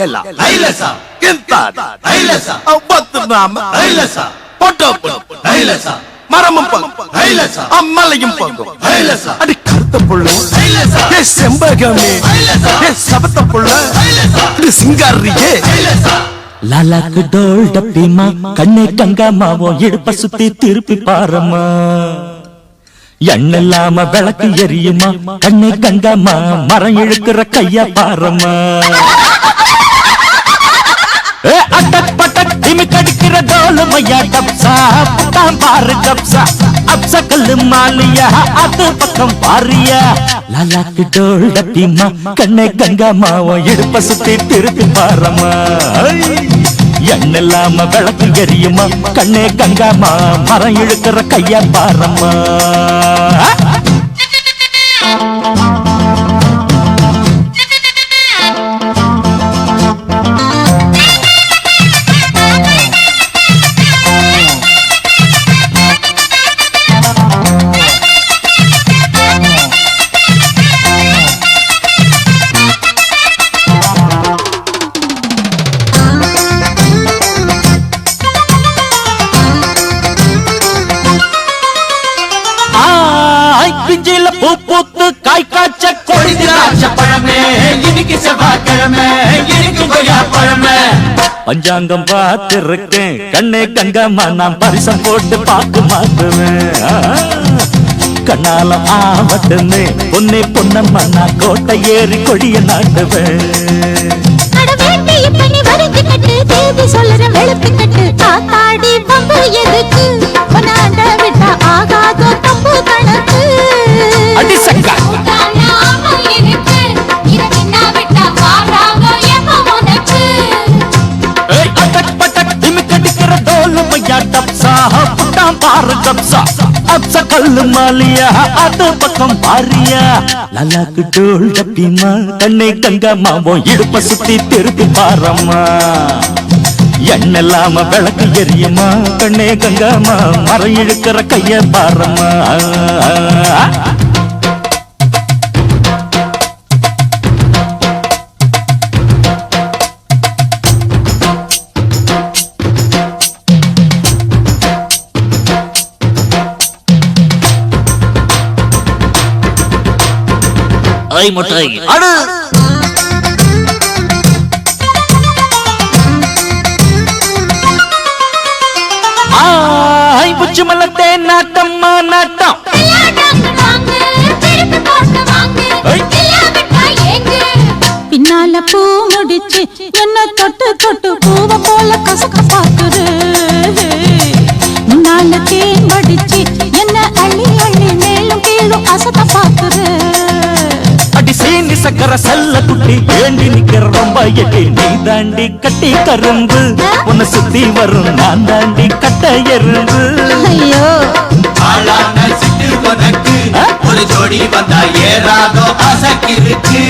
ಎಲ್ಲ ಐಲಸ ಕಿಂತಾದ ಐಲಸ ಅವತ್ತನಾಮ ಐಲಸ பொட்டோப்பு ஐலச மரமும் பங்கு ஐலச அம்மலையும் பங்கு ஐலச அடி கருத்த புள்ள ஐலச ஏ செம்பகமே ஐலச ஏ சபத்த புள்ள ஐலச இது சிங்காரியே ஐலச லாலாக்கு டோல் டப்பிமா கண்ணே கங்காமாவோ இடுப்ப சுத்தி திருப்பி பாரம்மா எண்ணெல்லாம விளக்கு எரியுமா கண்ணே கங்காமா மரம் இழுக்கிற கைய பாரம்மா அட்டக் பட்டக் திமி கடிக்கிற டோலு மையா டப்சா பட்டாம் பாரு டப்சா அப்சா கல்லு மாலியா அது பக்கம் பாரியா லாலாக்கு டோல் டப்பிமா கண்ணே கங்காமாவோ இடுப்ப சுத்தி திருப்பி பாரம்மா எண்ணெல்லாம விளக்கு எரியுமா கண்ணே கங்காமா மரம் இழுக்கிற கைய பாரம்மா பிஞ்சில பூ பூத்து காய் காய்ச்ச கொடி திராட்சை பழமே இன்னைக்கு செவ்வாய்க்கிழமை இன்னைக்கு கொய்யா பழமே பஞ்சாங்கம் பார்த்திருக்கேன் கண்ணே கங்கம்மா நான் பரிசம் போட்டு பார்க்க மாட்டுவேன் கண்ணாலம் ஆவட்டுன்னு பொன்னே பொன்னம்மா நான் கோட்டை ஏறி கொடிய நாட்டுவேன் சொல்லுற வெளுத்து கட்டு காத்தாடி பம்பு எதுக்கு கொண்டாண்ட விட்டா ஆகாதோ தம்பு கணக்கு அடி சக்கா இருக்கு இரவினா விட்டா வாராமோ ஏமா உனக்கு ஏய் அட்டக் பட்டக் திமி கடிக்கிற டோலு மையா டப்சா புட்டாம் பாரு டப்சா அப்சா கல்லு மாலியா அது பக்கம் பாரியா லாலாக்கு டோல் டப்பிமா கண்ணே கங்காமாவோ இடுப்ப சுத்தி திருப்பி பாரம்மா எண்ணெல்லாம விளக்கு எரியுமா கண்ணே கங்காமா மரம் இழுக்கிற கைய பாரம்மா ஐ முட்டை அடு புச்சு மலத்தே நாட்டம்மா நாட்டம் பின்னால பூ முடிச்சு என்ன தொட்டு தொட்டு பூவ போல கசக்க பாக்குது முன்னால தேன் வடிச்சு என்ன அள்ளி அள்ளி மேலும் கீழும் அசத்த பாக்குது அடி சீனி சக்கர செல்ல குட்டி ஏண்டி நிக்கிற ரொம்ப எட்டி நீ தாண்டி கட்டி கரும்பு உன்னை சுத்தி வரும் நான் தாண்டி கட்ட எறும்பு ஐயோ ஆளான சிட்டு உனக்கு ஒரு ஜோடி வந்தா ஏறாதோ அசக்கிருக்கு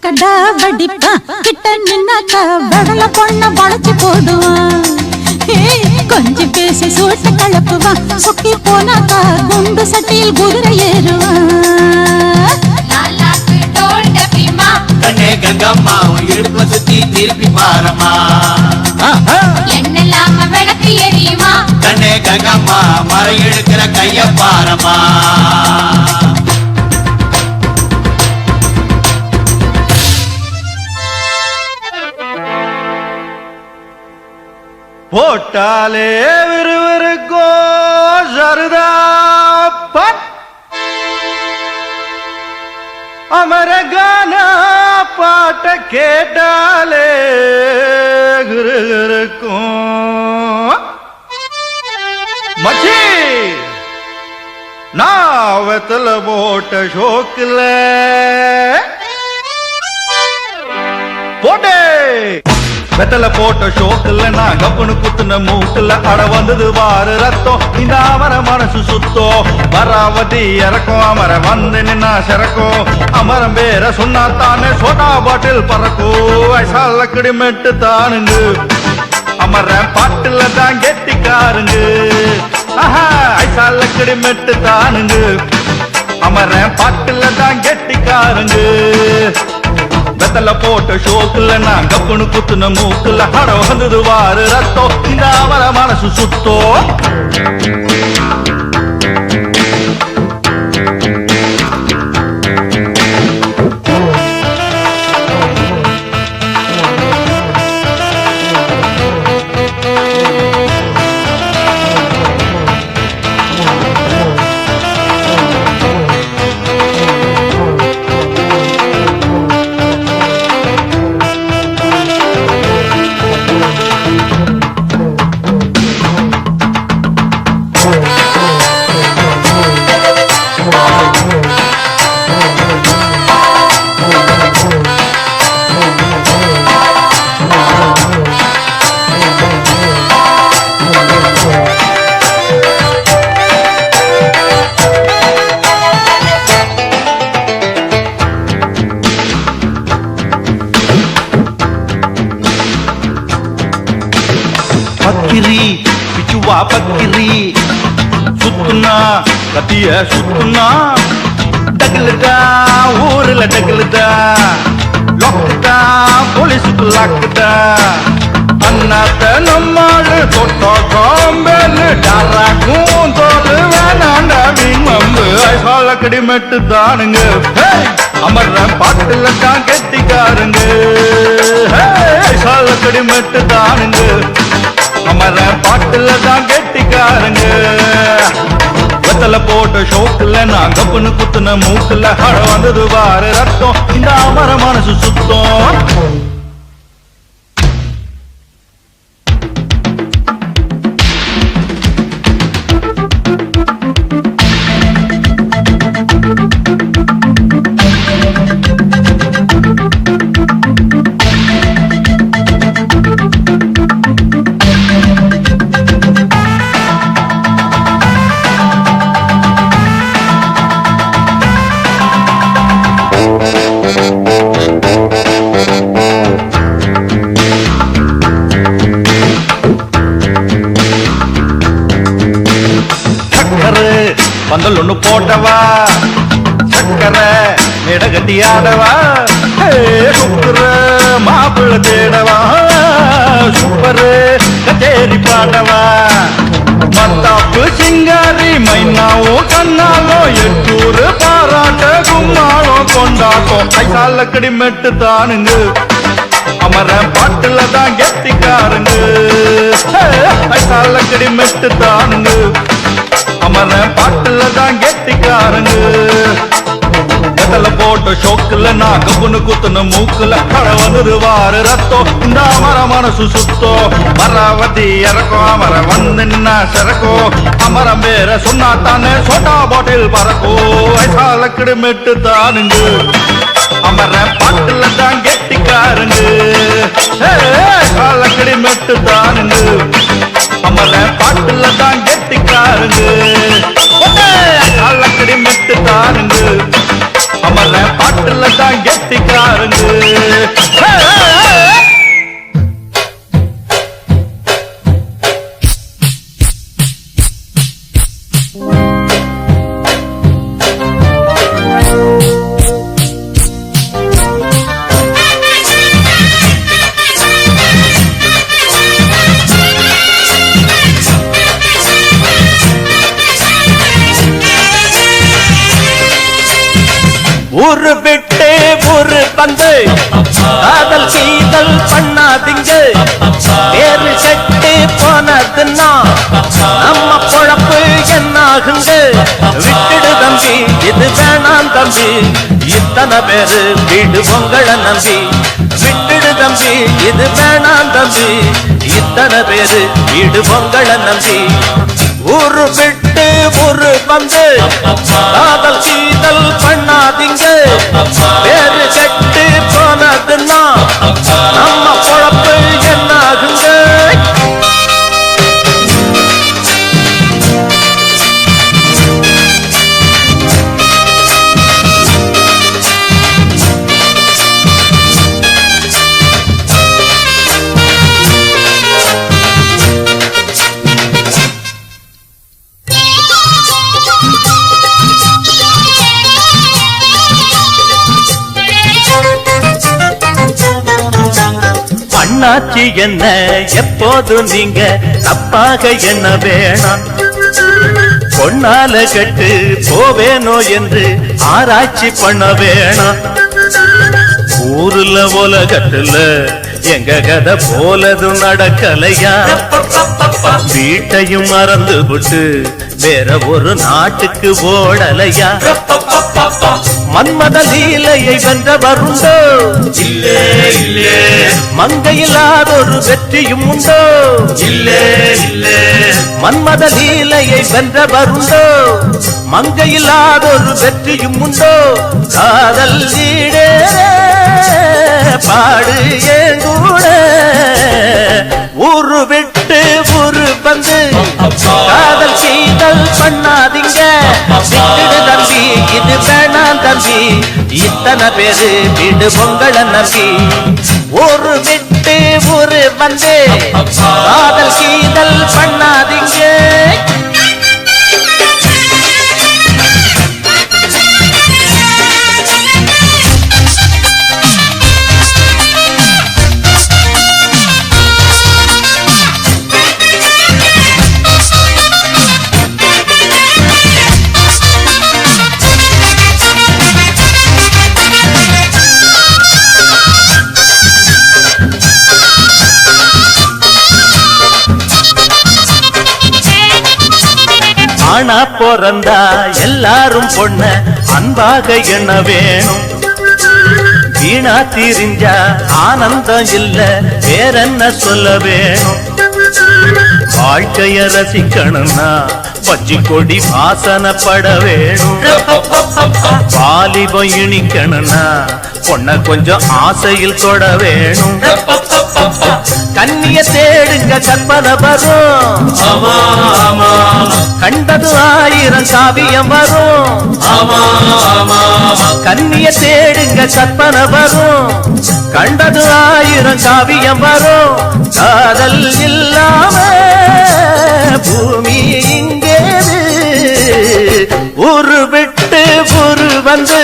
கடா வடிப்பா கிட்ட நின்னாக்கா வடல பொண்ண வளைச்சு போடுவான் கொஞ்சம் பேசி சூட்ட கலப்புவான் சுக்கி போனாக்கா குண்டு சட்டியில் குதிரை ஏறுவான் கண்ணே கங்கம்மா இடுப்ப சுத்தி திருப்பி பாரம்மா எண்ணெல்லாம விளக்கு எரியுமா கண்ணே கங்கம்மா மரம் இழுக்கிற கைய பாரம்மா போட்டாலே விறுவிறுக்கோ சருதாப்பன் அமரகான பாட்ட கேட்டாலே கிருகிருக்கும் மச்சி நான் வெத்தல போட்ட ஷோக்கில் போட்டே வெத்தல போட்ட ஷோக்குல நான் கப்புனு குத்துன மூக்குல அட வந்தது வாரு ரத்தம் இந்த அமர மனசு சுத்தோ வராவதி இறக்கும் அமர வந்து நின்னா சிறக்கும் அமரம் பேர சொன்னா தானே சோடா பாட்டில் பறக்கும் வயசால கிடிமெட்டு தானுங்க அமர பாட்டுல தான் கெட்டிக்காருங்க லக்கடி மெட்டு தானுங்க அமரன் பாட்டுல தான் கெட்டிக்காருங்க வெத்தல போட்ட ஷோக்குல நான் கப்புனு குத்துன மூக்குல அட வந்தது வாரு ரத்தம் இந்த அவர மனசு சுத்தோ பக்கிரி பிச்சுவா பக்கிரி சுத்துனா கத்திய சுத்துனா டகுலுதா ஊர்ல டகுலுதா லொக்குதா போலீஸுக்கு லாக்குதா அண்ணாத்த நம்மாடு தொட்டோ காம்பேலு டாராக்கும் தோலு வேணாண்டா மீன் மம்பு ஐசாலக்கடி மெட்டு தானுங்க அமர்ற பாட்டுல தான் கெட்டிக்காருங்க ஐசாலக்கடி மெட்டு தானுங்க அமர பாட்டுல தான் கெட்டிக்காரங்க வெத்தல போட்ட ஷோக்குல நான் கப்புனு குத்துன மூக்குல அட வந்தது வாரு ரத்தம் இந்த அமர மனசு சுத்தம் பந்தல் ஒண்ணு போட்டவா சக்கரை இடகட்டி ஆடவா சுக்குற மாப்பிள்ள தேடவா சூப்பரு கச்சேரி பாடவா மத்தாப்பு சிங்காரி மைனாவும் கண்ணாலோ எட்டூரு பாராட்ட கும்மாளோ கொண்டாட்டம் ஐசாலக்கடி மெட்டு தானுங்க அமர பாட்டுல தான் கெட்டிக்காருங்க ஐசாலக்கடி மெட்டு தானுங்க அமர பாட்டுல தான் கெட்டிக்காரங்க வெத்தல போட்ட ஷோக்குல நான் கப்புனு குத்துன மூக்குல அட வந்தது வாரு ரத்தம் இந்த அமர மனசு சுத்தோ மராவதி இறக்கும் அமர வந்து நின்னா சிறக்கோ அமரம் பேர சொன்னா தானே சோட்டா பாட்டில் பறக்கோ ஐசாலக்கடி மெட்டு தானுங்க அமர பாட்டுல தான் கெட்டிக்காரங்க ஐசாலக்கடி மெட்டு தானுங்க அமர பாட்டுல தான் கெட்டிக்காரங்க ஐசாலக்கடி மெட்டு தானுங்க அமர பாட்டுல தான் கெட்டிக்காரங்க ஊரு விட்டு ஊரு வந்து காதல் சீதல் பண்ணாதீங்க பேரு செட்டு போனதுன்னா நம்ம பொழப்பு என்னாகுங்க விட்டுடு தம்பி இது வேணாம் தம்பி இத்தனை பேரு வீடு பொங்கலை நம்பி விட்டுடு தம்பி இது வேணாம் தம்பி இத்தனை பேரு வீடு பொங்கலை நம்பி ஊரு விட்டு ஊரு வந்து காதல் சீதல் பண்ணாதீங்க பேரு கெட்டு போனதுன்னா நம்ம பொழப்பு என்னாகுங்க ஆராய்ச்சி என்ன எப்போது நீங்க தப்பாக என்ன வேணாம் பொன்னால கட்டு போவேனோ என்று ஆராய்ச்சி பண்ண வேணாம் ஊருல உலகத்துல எங்க கதை போலது நடக்கலையா வீட்டையும் மறந்து விட்டு வேற ஒரு நாட்டுக்கு ஓடலையா மன்மத லீலையை வென்றவருண்டோ இல்லே இல்லே மங்கையில்லாதொரு வெற்றியும் உண்டோ இல்லே இல்லே மன்மத லீலையை வென்றவருண்டோ மங்கையில்லாதொரு வெற்றியும் உண்டோ காதல் ஈடேற பாடு ஏங்கூட ஊரு விட்டு ஊரு வந்து காதல் சீதல் பண்ணாதீங்க விட்டுடு தம்பி இது வேணாம் தம்பி இத்தனை பேரு வீடு பொங்கல நம்பி ஊரு விட்டு ஊரு வந்து காதல் சீதல் பண்ணாதீங்க ஆனா பிறந்தா எல்லாரும் பொண்ண அன்பாக எண்ண வேணும் வீணா திரிஞ்சா ஆனந்தம் இல்ல வேறென்ன சொல்ல வேணும் வாழ்க்கைய ரசிக்கணும்னா பச்சி கொடி வாசனப்பட வேணும் வாலிபம் இனிக்கணும்னா பொண்ண கொஞ்சம் ஆசையில் தொட வேணும் கண்ணிய தேடுங்க கற்பனை வரும் கண்டது ஆயிரம் காவியம் வரும் கண்ணிய தேடுங்க கற்பனை வரும் கண்டது ஆயிரம் காவியம் வரும் காதல் இல்லாம பூமி இங்கேது ஊரு விட்டு ஊரு வந்து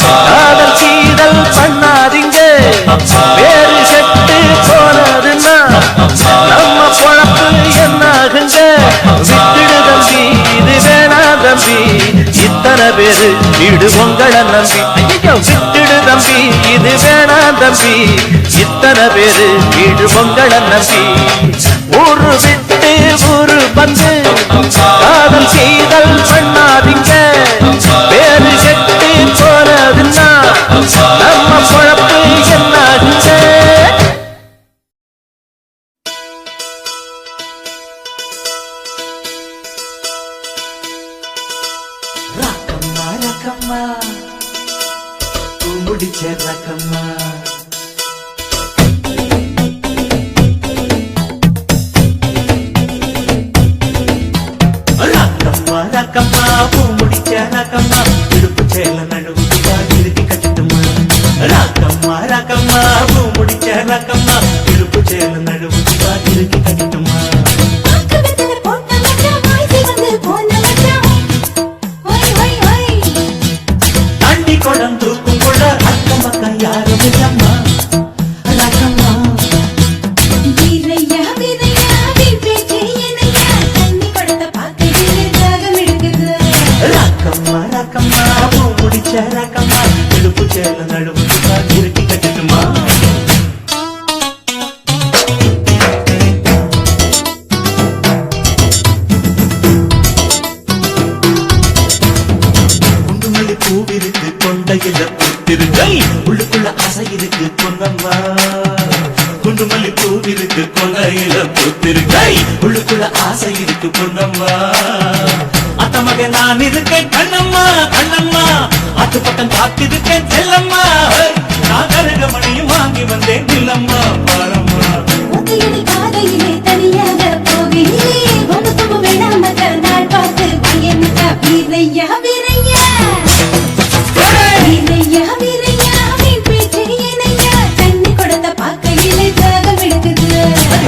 காதல் சீதல் பண்ணாதீங்க வேறு செட்டு போனதுன்னா நம்ம பொழப்பு என்னாகுங்க விட்டுடு தம்பி இது வேணா தம்பி இத்தனை பேரு வீடு உங்களை நம்பி ஐயோ விட்டுடு தம்பி இது வேணா தம்பி இத்தனை பேரு வீடு உங்களை நம்பி ஊரு விட்டு ஊரு வந்து காதல் செய்தல் பண்ணாதீங்க வேறு செட்டு போனதுன்னா நம்ம பொழப்பு என்னாகுங்க ரக்கம்மா ரக்கம்மா முடிச்ச ரக்கம்மா ரக்கம்மா ரக்கம்மா முடிச்ச ரக்கம்மா இடுப்பு சேல நடுவுக்கா இறுதி கட்டட்டுமா ரக்கம்மா ரக்கம்மா முடிச்ச ரக்கம்மா இடுப்பு சேல நடுவுக்கா இறுதி கட்டட்டுமா தண்டி குடம் தூக்கும் கூட அக்கம் பக்கம் யாரும் இல்லம்மா ரக்கம்மா ரக்கம்மா ரக்கம்மா முடிச்ச ரக்கம்மா இடுப்பு சேல நடுவுக்கா இறுதி கட்டட்டுமா பூவிருக்கு கொண்டையில பூத்திருக்கை உள்ளுக்குள்ள ஆசை இருக்கு பொன்னம்மா குண்டுமல்லி பூவிருக்கு கொண்டையில பூத்திருக்கை உள்ளுக்குள்ள ஆசை இருக்கு பொன்னம்மா அத்த மகன் நான் இருக்கேன் கண்ணம்மா கண்ணம்மா அத்து பக்கம் காத்திருக்கேன் செல்லம்மா நான் கருக மணியும் வாங்கி வந்தேன் இல்லம்மா பாரம்மா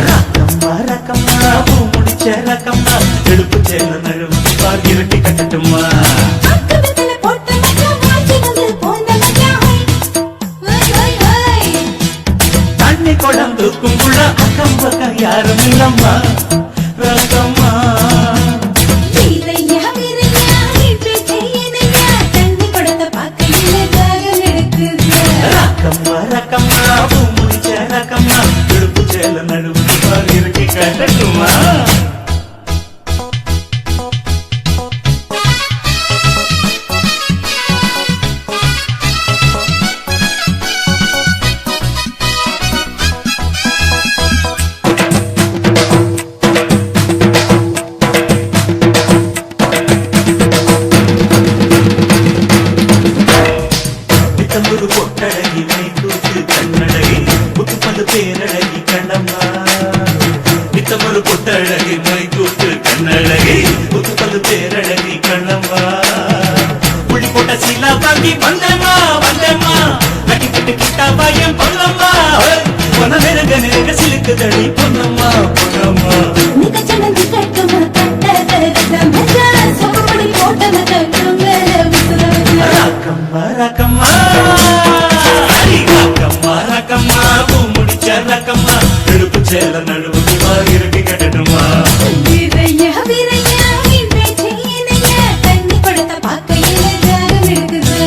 ரக்கம்மா ரக்கம்மா முடிச்ச ரக்கம்மா எடுப்பு சேல நழுவு இருட்டி கட்டட்டுமா தண்ணி குடம் தூக்கும் உள்ள ரக்கம்மா ரக்கம்மா வீரையா வீரையா நீ பேச்சையனையா தண்ணி கொடுத்த பாக்கையில தாகம் எடுக்குது ரக்கம்மா ரக்கம்மா பூமுடிச்ச ரக்கம்மா இடுப்பு சேல நடுவு இறக்கி கட்டட்டுமா ஒரு பொட்டழகி மைத்தூத்து கண்ணழகி முத்துப்பது பேரழகி கண்ணம்மா நித்தமொரு பொட்டழகி மைத்தூத்து கண்ணழகி முத்துப்பது பேரழகி கண்ணம்மா புள்ளி போட்ட சீலா வாங்கி வந்தேம்மா வந்தேம்மா கட்டி கட்டி கிட்டா பையன் பொன்னம்மா பொன நெருங்க நெருங்க சிலுக்குதடி பொன்னம்மா பொன்னம்மா நிகச்சனந்து கட்டுமா கட்டதரதமஜா சோமடி போட்டன கட்டுங்கல உசுரவஜா ரக்கம்மா ரக்கம்மா ஹரி ரக்கம்மா ரக்கம்மா பூமுடிச்ச ரக்கம்மா இடுப்பு சேல நடுவு இறக்கி கட்டணுமா வீரையா வீரையா நீ பேச்சையனையா தண்ணி கொடுத்த பாக்கையில தாகம் எடுக்குது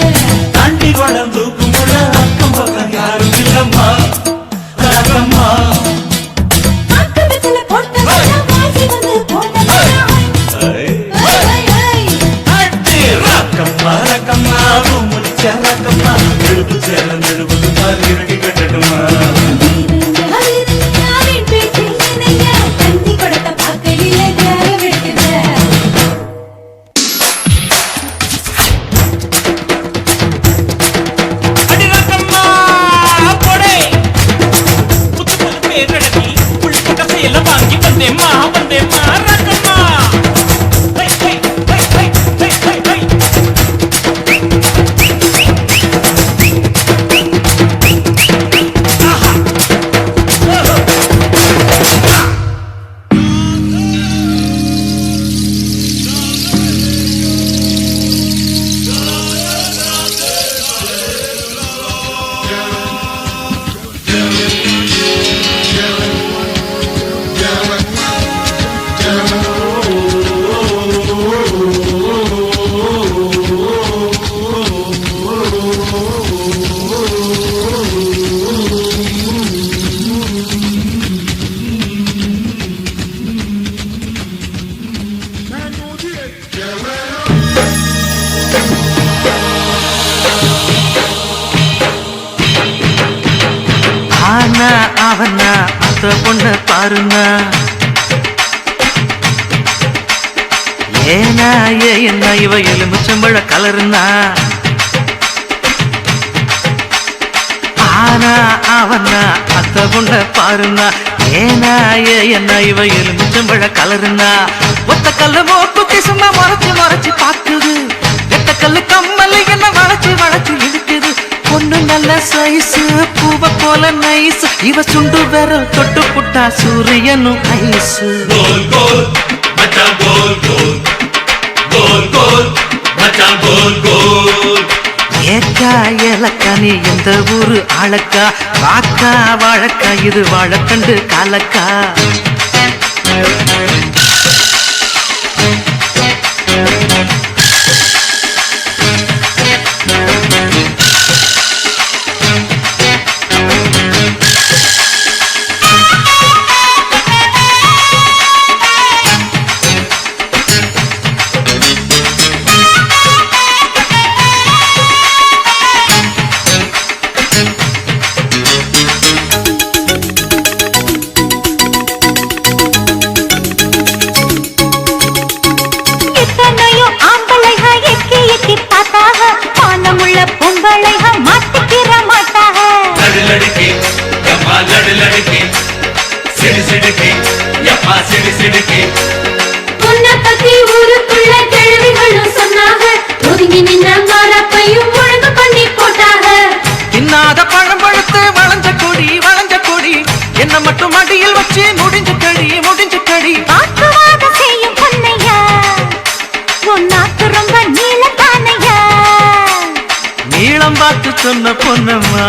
தாண்டி குளம் தூக்குமுள்ள அக்கம் பக்கம் யாரும் இல்லம்மா ரக்கம்மா பக்கத்துல போட்ட வாசி வந்து போட்ட அடி ரக்கம்மா ரக்கம்மா பூமுடிச்ச ரக்கம்மா இடுப்பு சேல நடுவு இறக்கி கட்டணுமா வீரையா வீரையா நீ பேச்சையனையா தண்ணி கொடுத்த பாக்கையில தாகம் எடுக்குது அடி ரக்கம்மா போடே புத்துப்பது பேரழகி புள்ளி கசையெல்லாம் வாங்கி வந்தேம்மா வந்தேம்மா ரக்கம்மா ஹை ஹை ஹை ஹை ஹை ஹை ஹை ஆஹா ஓஹோ ஆனா அவனா அந்த பொண்ண பாருனா ஏனா என்ன இவ எலுமிச்சம்பழ கலருனா ஆனா அவனா அந்த பொண்ண பாருனா ஏனா என்ன இவ எலுமிச்சம்பழ கலருனா ஒத்த கல்லு மோக்கு சும்மா மறைச்சு மறைச்சு பாக்குது எத்த கல்லு கம்மல் என்ன வளைச்சு வளைச்சு இழுக்குது பொண்ணு நல்ல சைஸ் பூவ போல நைஸ் இவ சுண்டு விரல் தொட்டு புட்டா சூரியனும் ஐஸ் கோல் கோல் மச்சான் கோல் கோல் கோல் கோல் மச்சான் கோல் கோல் ஏக்கா ஏலக்கா நீ எந்த ஊரு ஆளக்கா வாக்கா வாழக்கா இது வாழக்கண்டு காலக்கா எத்தனையோ ஆம்பளைக எக்கி எக்கி பார்த்தாக பானமுள்ள பொம்பளைக மாட்டிக்கிற மாட்டாக லடு லடுக்கி யம்மா லடு லடுக்கி சிடு சிடுக்கி யம்மா சிடு சிடுக்கி உன்னை பத்தி ஊருக்குள்ள கிழவிகளும் சொன்னாங்க ஒதுங்கி நின்ன மாறப்பையும் ஒழுங்கு பண்ணி போட்டாங்க தின்னாத பழம் பழுத்து வளைஞ்ச கொடி என்ன மட்டும் அடியில் வச்சு முடிஞ்ச கடி வாக்குவாத செய்யும் பொன்னையா உன் நாக்கு ரொம்ப நீளம் தானையா நீளம் பார்த்து சொன்ன பொன்னம்மா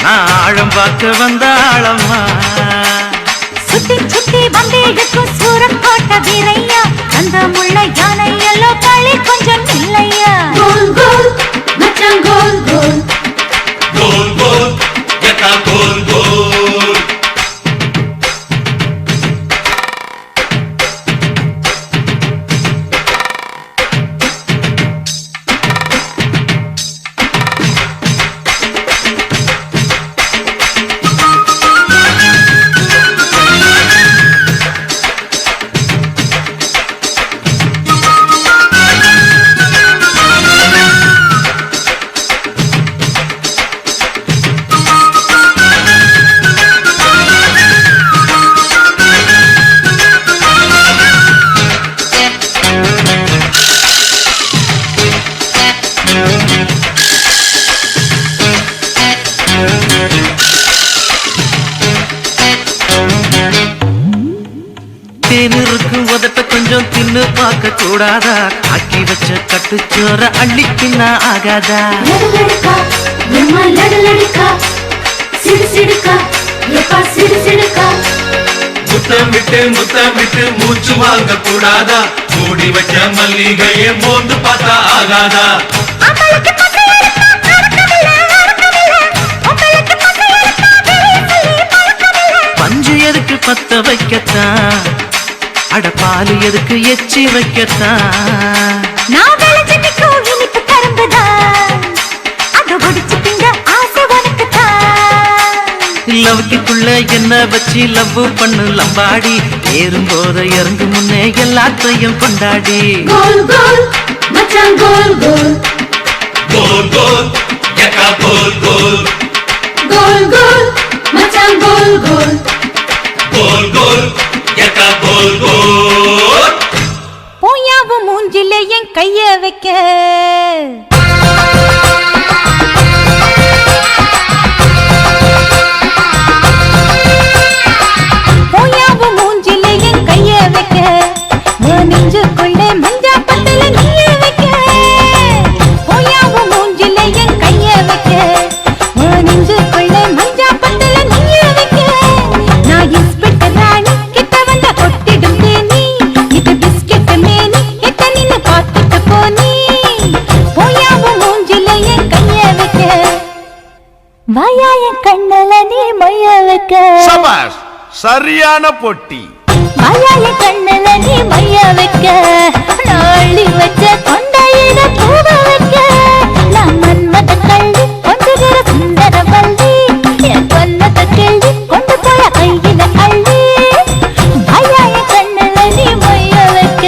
நான் ஆழம் பார்த்து வந்த ஆழம்மா சுத்தி சுத்தி வந்தேடுக்கும் சூரக்கோட்ட வீரையா அந்த முள்ள யானை எல்லோ களி கொஞ்சம் இல்லையா கோல் கோல் மச்சான் கோல் கோல் கோல் கோல் எக்கா கோல் கோல் தேனிருக்கு உதட்ட கொஞ்சம் தின்னு பார்க்க கூடாதா ஆக்கி வச்ச கட்டுச்சோற அள்ளிக்கின்னா ஆகாதா லடுலடுக்கா எம்மா லடுலடுக்கா சிடு சிடுக்கா எப்பா சிடு சிடுக்கா முத்தம் விட்டு மூச்சு வாங்க கூடாதா மூடி வச்ச மல்லிகையை மோந்து பார்த்தா ஆகாதா அம்பலக்கு பசையெடுத்தா அடக்கமில்ல அடக்கமில்ல அம்பலக்கு பசையெடுத்தா வெளியே பழக்கமில்ல பஞ்சு எதுக்கு பத்த வைக்கத்தான் அட பாலு எதுக்கு எச்சி வைக்கத்தான் நான் விளைஞ்சு நிற்கும் இனிப்பு கரும்புதான் அதை ஒடிச்சு திங்க ஆசை உனக்குத்தான் லவ்க்குள்ள என்ன வச்சு லவ் பண்ணு லம்பாடி ஏறும்போது இறங்கு முன்னே எல்லாத்தையும் கொண்டாடி கோல் கோல் மச்சான் கோல் கோல் கோல் கோல் எக்கா கோல் கோல் கோல் கோல் மச்சான் கோல் கோல் கோல் கோல் எக்கா கோல் கோல் போயாவும் மூஞ்சில என் கைய வைக்க போயாவும் மூஞ்சில என் கைய வைக்க நெஞ்சுக்குள்ள மஞ்சா பத்தல நீய வைக்க போயாவும் மூஞ்சில என் கைய வைக்க நெஞ்சுக்குள்ள மஞ்சா பத்தல நீய வைக்க நான் இன்ஸ்பெக்டர் ராணி கிட்ட வந்த கொட்டிடும் தேனி இது பிஸ்கெட் மேனி கிட்ட நின்னு பார்த்துட்டு போனி போயாவும் மூஞ்சில என் கைய வைக்க வாயா என் கண்ணல நீ மைய வைக்க சபாஷ் சரியான பொட்டி வாயாய கண்ணல நீ மைய வைக்க நாளி வச்ச கொண்டையிட பூவ வைக்க நான் மன்மத கள்ளி கொண்டுகிற சுந்தர வள்ளி என் கொன்னத கிள்ளி கொண்டு போய கையில அள்ளி வாயாய கண்ணல நீ மைய வைக்க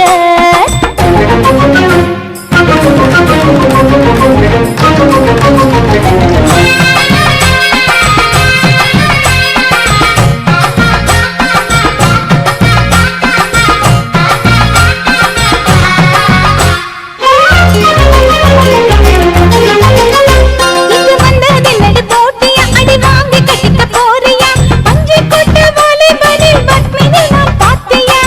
இங்கு வந்ததில்லடி போட்டியா அடி வாங்கி கட்டிக்க போறியா அஞ்சி கொட்டு வாலிபலி பத்மினி நான் பாத்தியா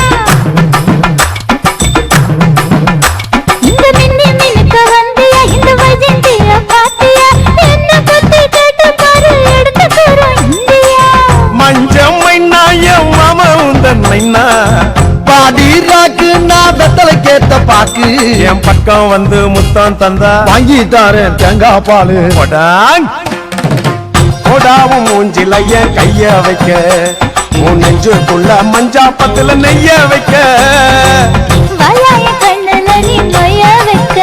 இந்த மின்னி மினுக்க வந்தியா இந்த வஜந்தியா பாத்தியா என்ன பத்தி கேட்டு பாரு எடுத்து போறோம் இந்தியா மஞ்சம் மைனாயம் மாம உந்தன் மைனா பாடி ராக்கு நான் வெத்தலை கேட்ட பாக்கு என் பக்கம் வந்து முத்தம் தந்தா வாங்கி தாரேன் தேங்காய் பாலு கொடாங் கொடாவும் மூஞ்சில என் கைய வைக்க உன் நெஞ்சுக்குள்ள மஞ்சா பத்துல நெய்ய வைக்க வாயாய கண்ணல நீ மைய வைக்க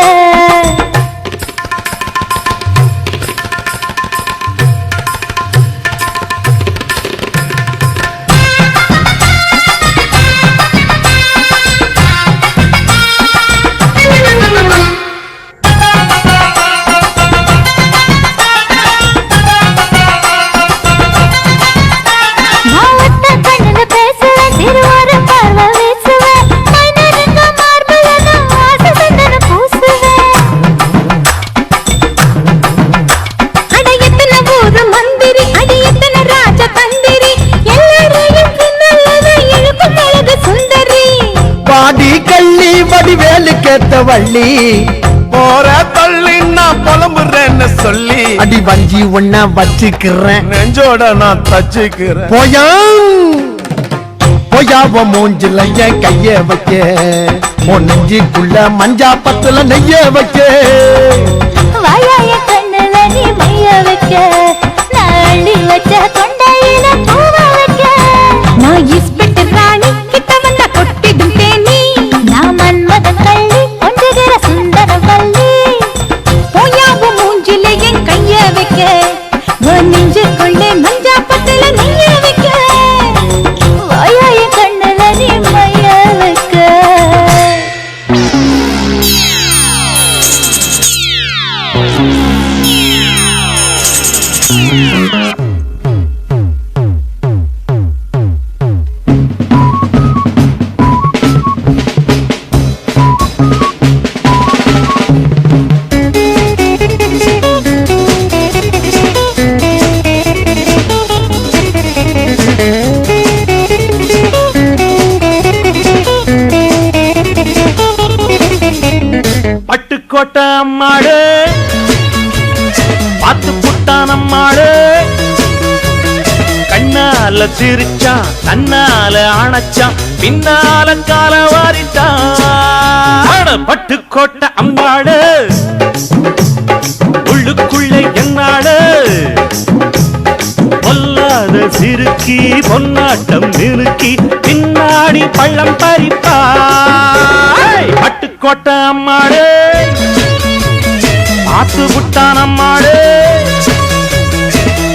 நான் ஒத்த கண்ணுல பேசுவேன் சிறுவார பார்வை வீசுவேன் மைனருங்க மார்பல நான் ஆசை சந்தன பூசுவேன் அட எத்தனை ஊரு மந்திரி அடி எத்தனை ராஜ தந்திரி எல்லாரையும் பின்னல்லவே இழுக்கும் அழகு சுந்தரி பாடி கள்ளி வடிவேலு கேட்ட வள்ளி போற தள்ளி நான் புலம்புறேன்னு சொல்லி அடி வஞ்சி ஒன்ன வச்சுக்கிறேன் நெஞ்சோட நான் தச்சுக்கிறேன் போயா பொய்யாவ மூஞ்சில என் கைய வைக்க உன் நெஞ்சுக்குள்ள மஞ்சா பத்துல நெய்ய வைக்க வாயாய கண்ணுல நீ மைய வைக்க நான் அள்ளி வச்ச கொண்டையில பூவ வைக்க நான் இஸ்பிட்டு ராணி கிட்ட வந்த கொட்டிடும் தேனி நான் மன்மத கள்ளி கொஞ்சகிற சுந்தர வள்ளி பொய்யாவ மூஞ்சில என் கைய வைக்க உன் நெஞ்சுக்குள்ள மஞ்சா பத்துல நெய்ய வைக்க வாயாய கண்ணுல நீ மைய வைக்க பட்டுக்கோட்டை அம்மாடு பாத்து புட்டான் அம்மாடு கண்ணால சிரிச்சான் தன்னால அணைச்சான் பின்னால கால வாரிட்டான் பட்டுக்கோட்டை அம்மாடு உள்ளுக்குள்ள என்னாடு பொல்லாத சிறுக்கி பொன்னாட்டம் நிறுக்கி பின்னாடி பள்ளம் பறிப்பா பட்டுக்கோட்டை அம்மாடு ஆத்து புட்டான் அம்மாடு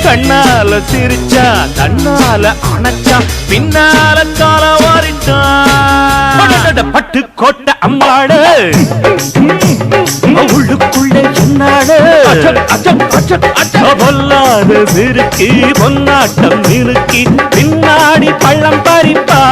கண்ணால சிரிச்சா தன்னால அணைச்சா பின்னால கால வாரிட்டான் பட்டுக்கோட்டை அம்மாடு உள்ளுக்குள்ள என்னாடு பொல்லாத சிறுக்கி பொன்னாட்டம் நிறுக்கி பின்னாடி பள்ளம் பறிப்பா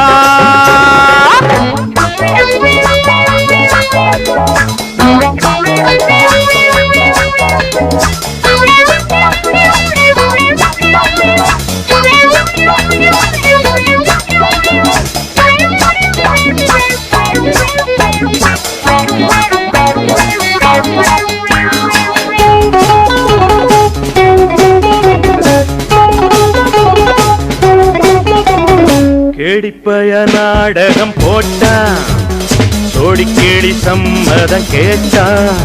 கேடிப்பய நாடகம் போட்டான் சோடி கேடி சம்மதம் கேட்டான்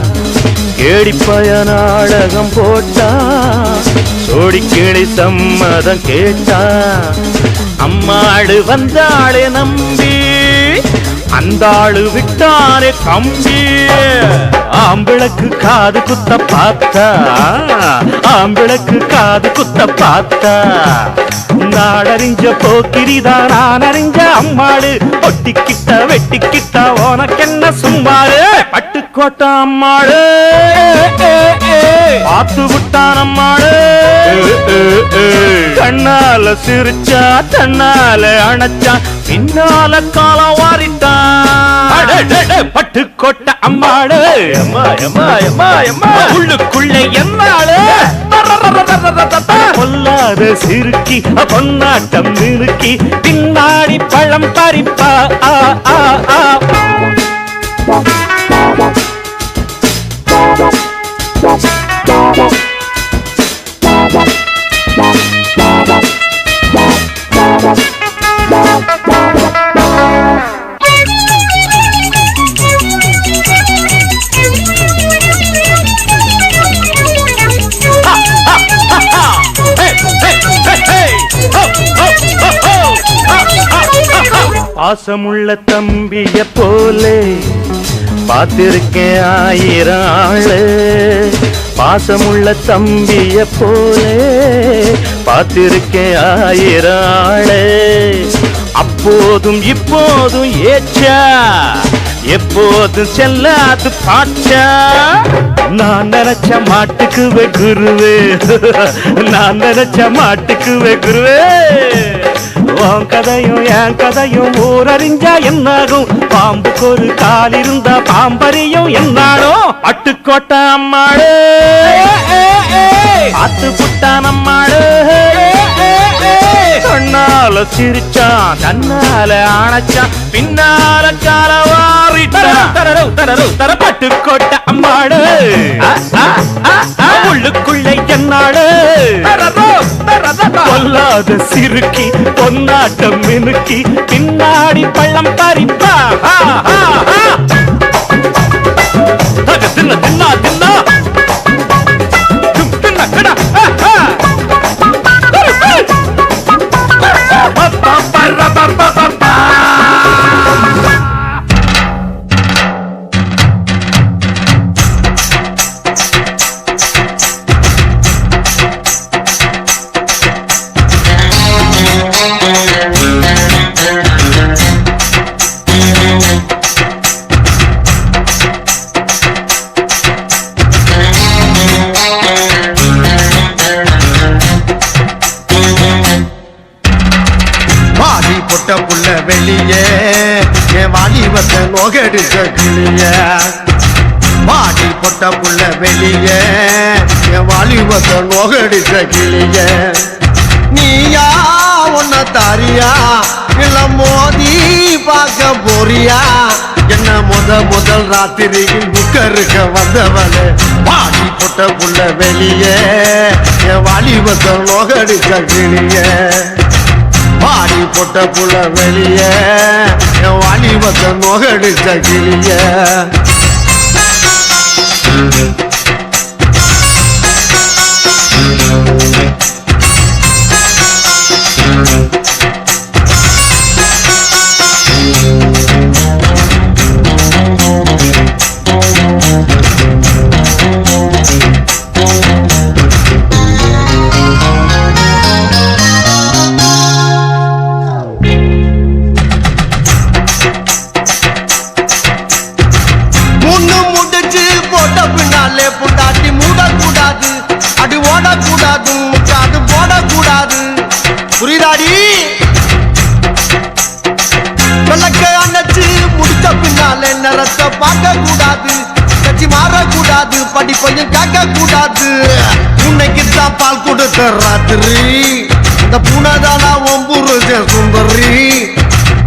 கேடிப்பய நாடகம் போட்டான் சோடி கேடி சம்மதம் கேட்டான் அம்மாடு வந்தாளே நம்பி அந்த ஆளு விட்டானே கம்பி ஆம்பிளக்கு காது குத்த பார்த்தா ஆம்பிளக்கு காது குத்த பார்த்தா நாடறிஞ்ச போக்கிரிதான் நான் அறிஞ்ச அம்மாடு ஒட்டிக்கிட்ட வெட்டிக்கிட்ட உனக்கென்ன சும்மாடு பட்டுக்கோட்டை அம்மாடு பார்த்து விட்டான் அம்மாடு கண்ணால சிரிச்சா தன்னால அணைச்சா பின்னால கால வாரிட்டான் பட்டுக்கோட்டை அம்மாடு உள்ளுக்குள்ள என்னாடு பொல்லாத சிறுக்கி பொன்னாட்டம் நிறுக்கி பின்னாடி பழம் பறிப்பா பாசமுள்ள தம்பிய போலே பார்த்திருக்கேன் ஆயிரம் ஆளு பாசமுள்ள தம்பிய போலே பார்த்திருக்கேன் ஆயிரம் ஆளு அப்போதும் இப்போதும் ஏச்சா எப்போதும் செல்லாது பாச்சா நான் நினைச்ச மாட்டுக்குவே குருவே நான் நினைச்ச மாட்டுக்குவே குருவே உன் கதையும் என் கதையும் ஊரறிஞ்சா என்னாகும் பாம்புக்கு ஒரு கால் இருந்தா பாம்பறியும் என்னாலும் பட்டுக்கோட்டை அம்மாடு ஆத்து புட்டான் அம்மாடு கண்ணால சிரிச்சான் தன்னால அணைச்சான் பின்னால கால வாரிட்டான் பட்டுக்கோட்டை அம்மாடு உள்ளுக்குள்ளே என்னாடு பொல்லாத சிறுக்கி பொன்னாட்டம் மினுக்கி பின்னாடி பள்ளம் பறிப்பா தின்ன தின்னா தின்னா தின்ன கடா வெளியே என் வாலிபத்தை நோகடிச்ச கிளிய வாடி பொட்ட புள்ள வெளியே என் வாலிபத்தை நோகடிச்ச கிளிய நீயா உன்ன தாரியா இல்ல மோதி பார்க்க போறியா என்ன முதல் ராத்திரியில் புக்கருக்க வந்தவளே வாடி பொட்ட புள்ள வெளியே என் வாலிபத்தை நோகடிச்ச கிளிய வாடி பொட்ட புள்ள வெளிய என் வாலிபத்தை நோகடிச்ச கிளிய புரியுதாடி விளக்க அணைச்சு முடிச்ச பின்னால நிறத்தை பார்க்க கூடாது கட்சி மாறக்கூடாது படிப்பையும் கேட்க கூடாது உன்னைக்கு தான் பால் கொடுத்த ராத்திரி இந்த பூனதானா ஒம்புருஜ சுந்தரி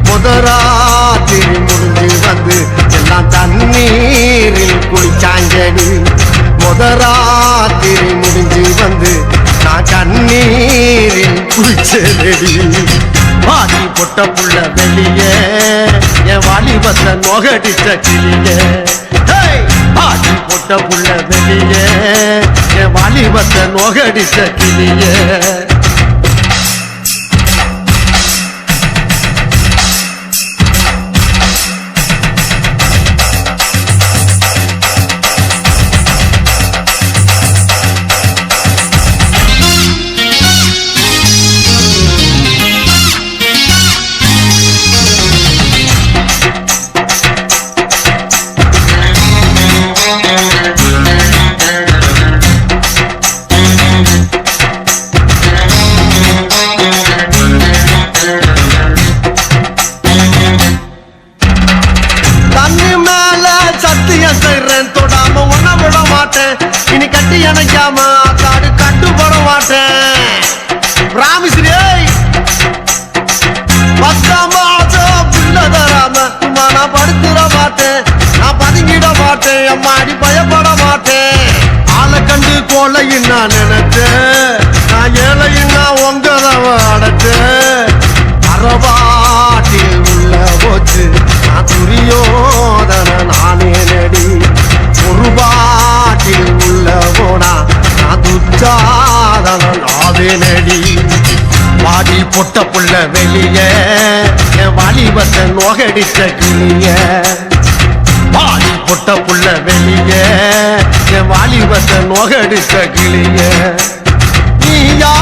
முதராத்திரி முடிஞ்சு வந்து எல்லாம் தண்ணீரில் குளிச்சாங்கடி முதராத்திரி முடிஞ்சு வந்து நான் கண்ணீரில் குளிச்சேடி வாடி பொட்ட புள்ள வெளியே என் வாலிபத்தை நோகடிச்ச கிளியே வாடி பொட்ட புள்ள வெளியே என் வாலிபத்தை நோகடிச்ச கிளியே இனி கட்டி அணைக்காம காடு கட்டு போட மாட்டேன் நான் படுத்துட மாட்டேன் நான் பதுங்கிட மாட்டேன் அம்மாடி பயப்பட மாட்டேன் ஆளை கண்டு கோலையும் நான் நினைச்சேன் நான் ஏழையும் நான் உங்கதவ அடைச்சேன் அறவாட்டில் உள்ள போச்சு நான் துரியோதன நானே நடி ஒரு பாட்டில் உள்ள போனா நான் துச்சாதன நாதே நடி வாடி பொட்ட புள்ள வெளியே என் வாலிபத்தை நோகடிச்ச கிளிய வாடி பொட்ட புள்ள வெளியே என் வாலிபத்தை நோகடிச்ச கிளிய நீயா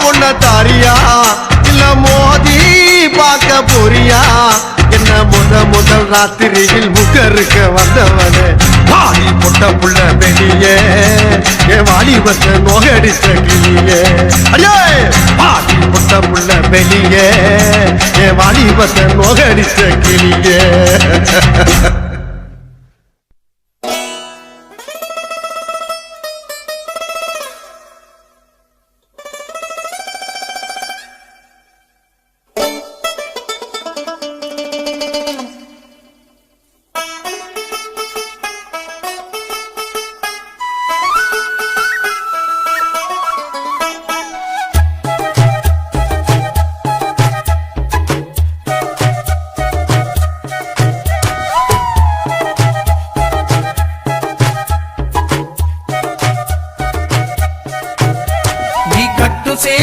உன்ன தாரியா இல்ல மோதி பார்க்க போறியா என்ன முதல் ராத்திரியில் முகருக்க வந்தவனே வாடி பொட்ட புள்ள வெளியே என் வாலிபத்தை நோகடிச்ச கிளியே அடே வாடி பொட்ட புள்ள வெளியே என் வாலிபத்தை நோகடிச்ச கிளியே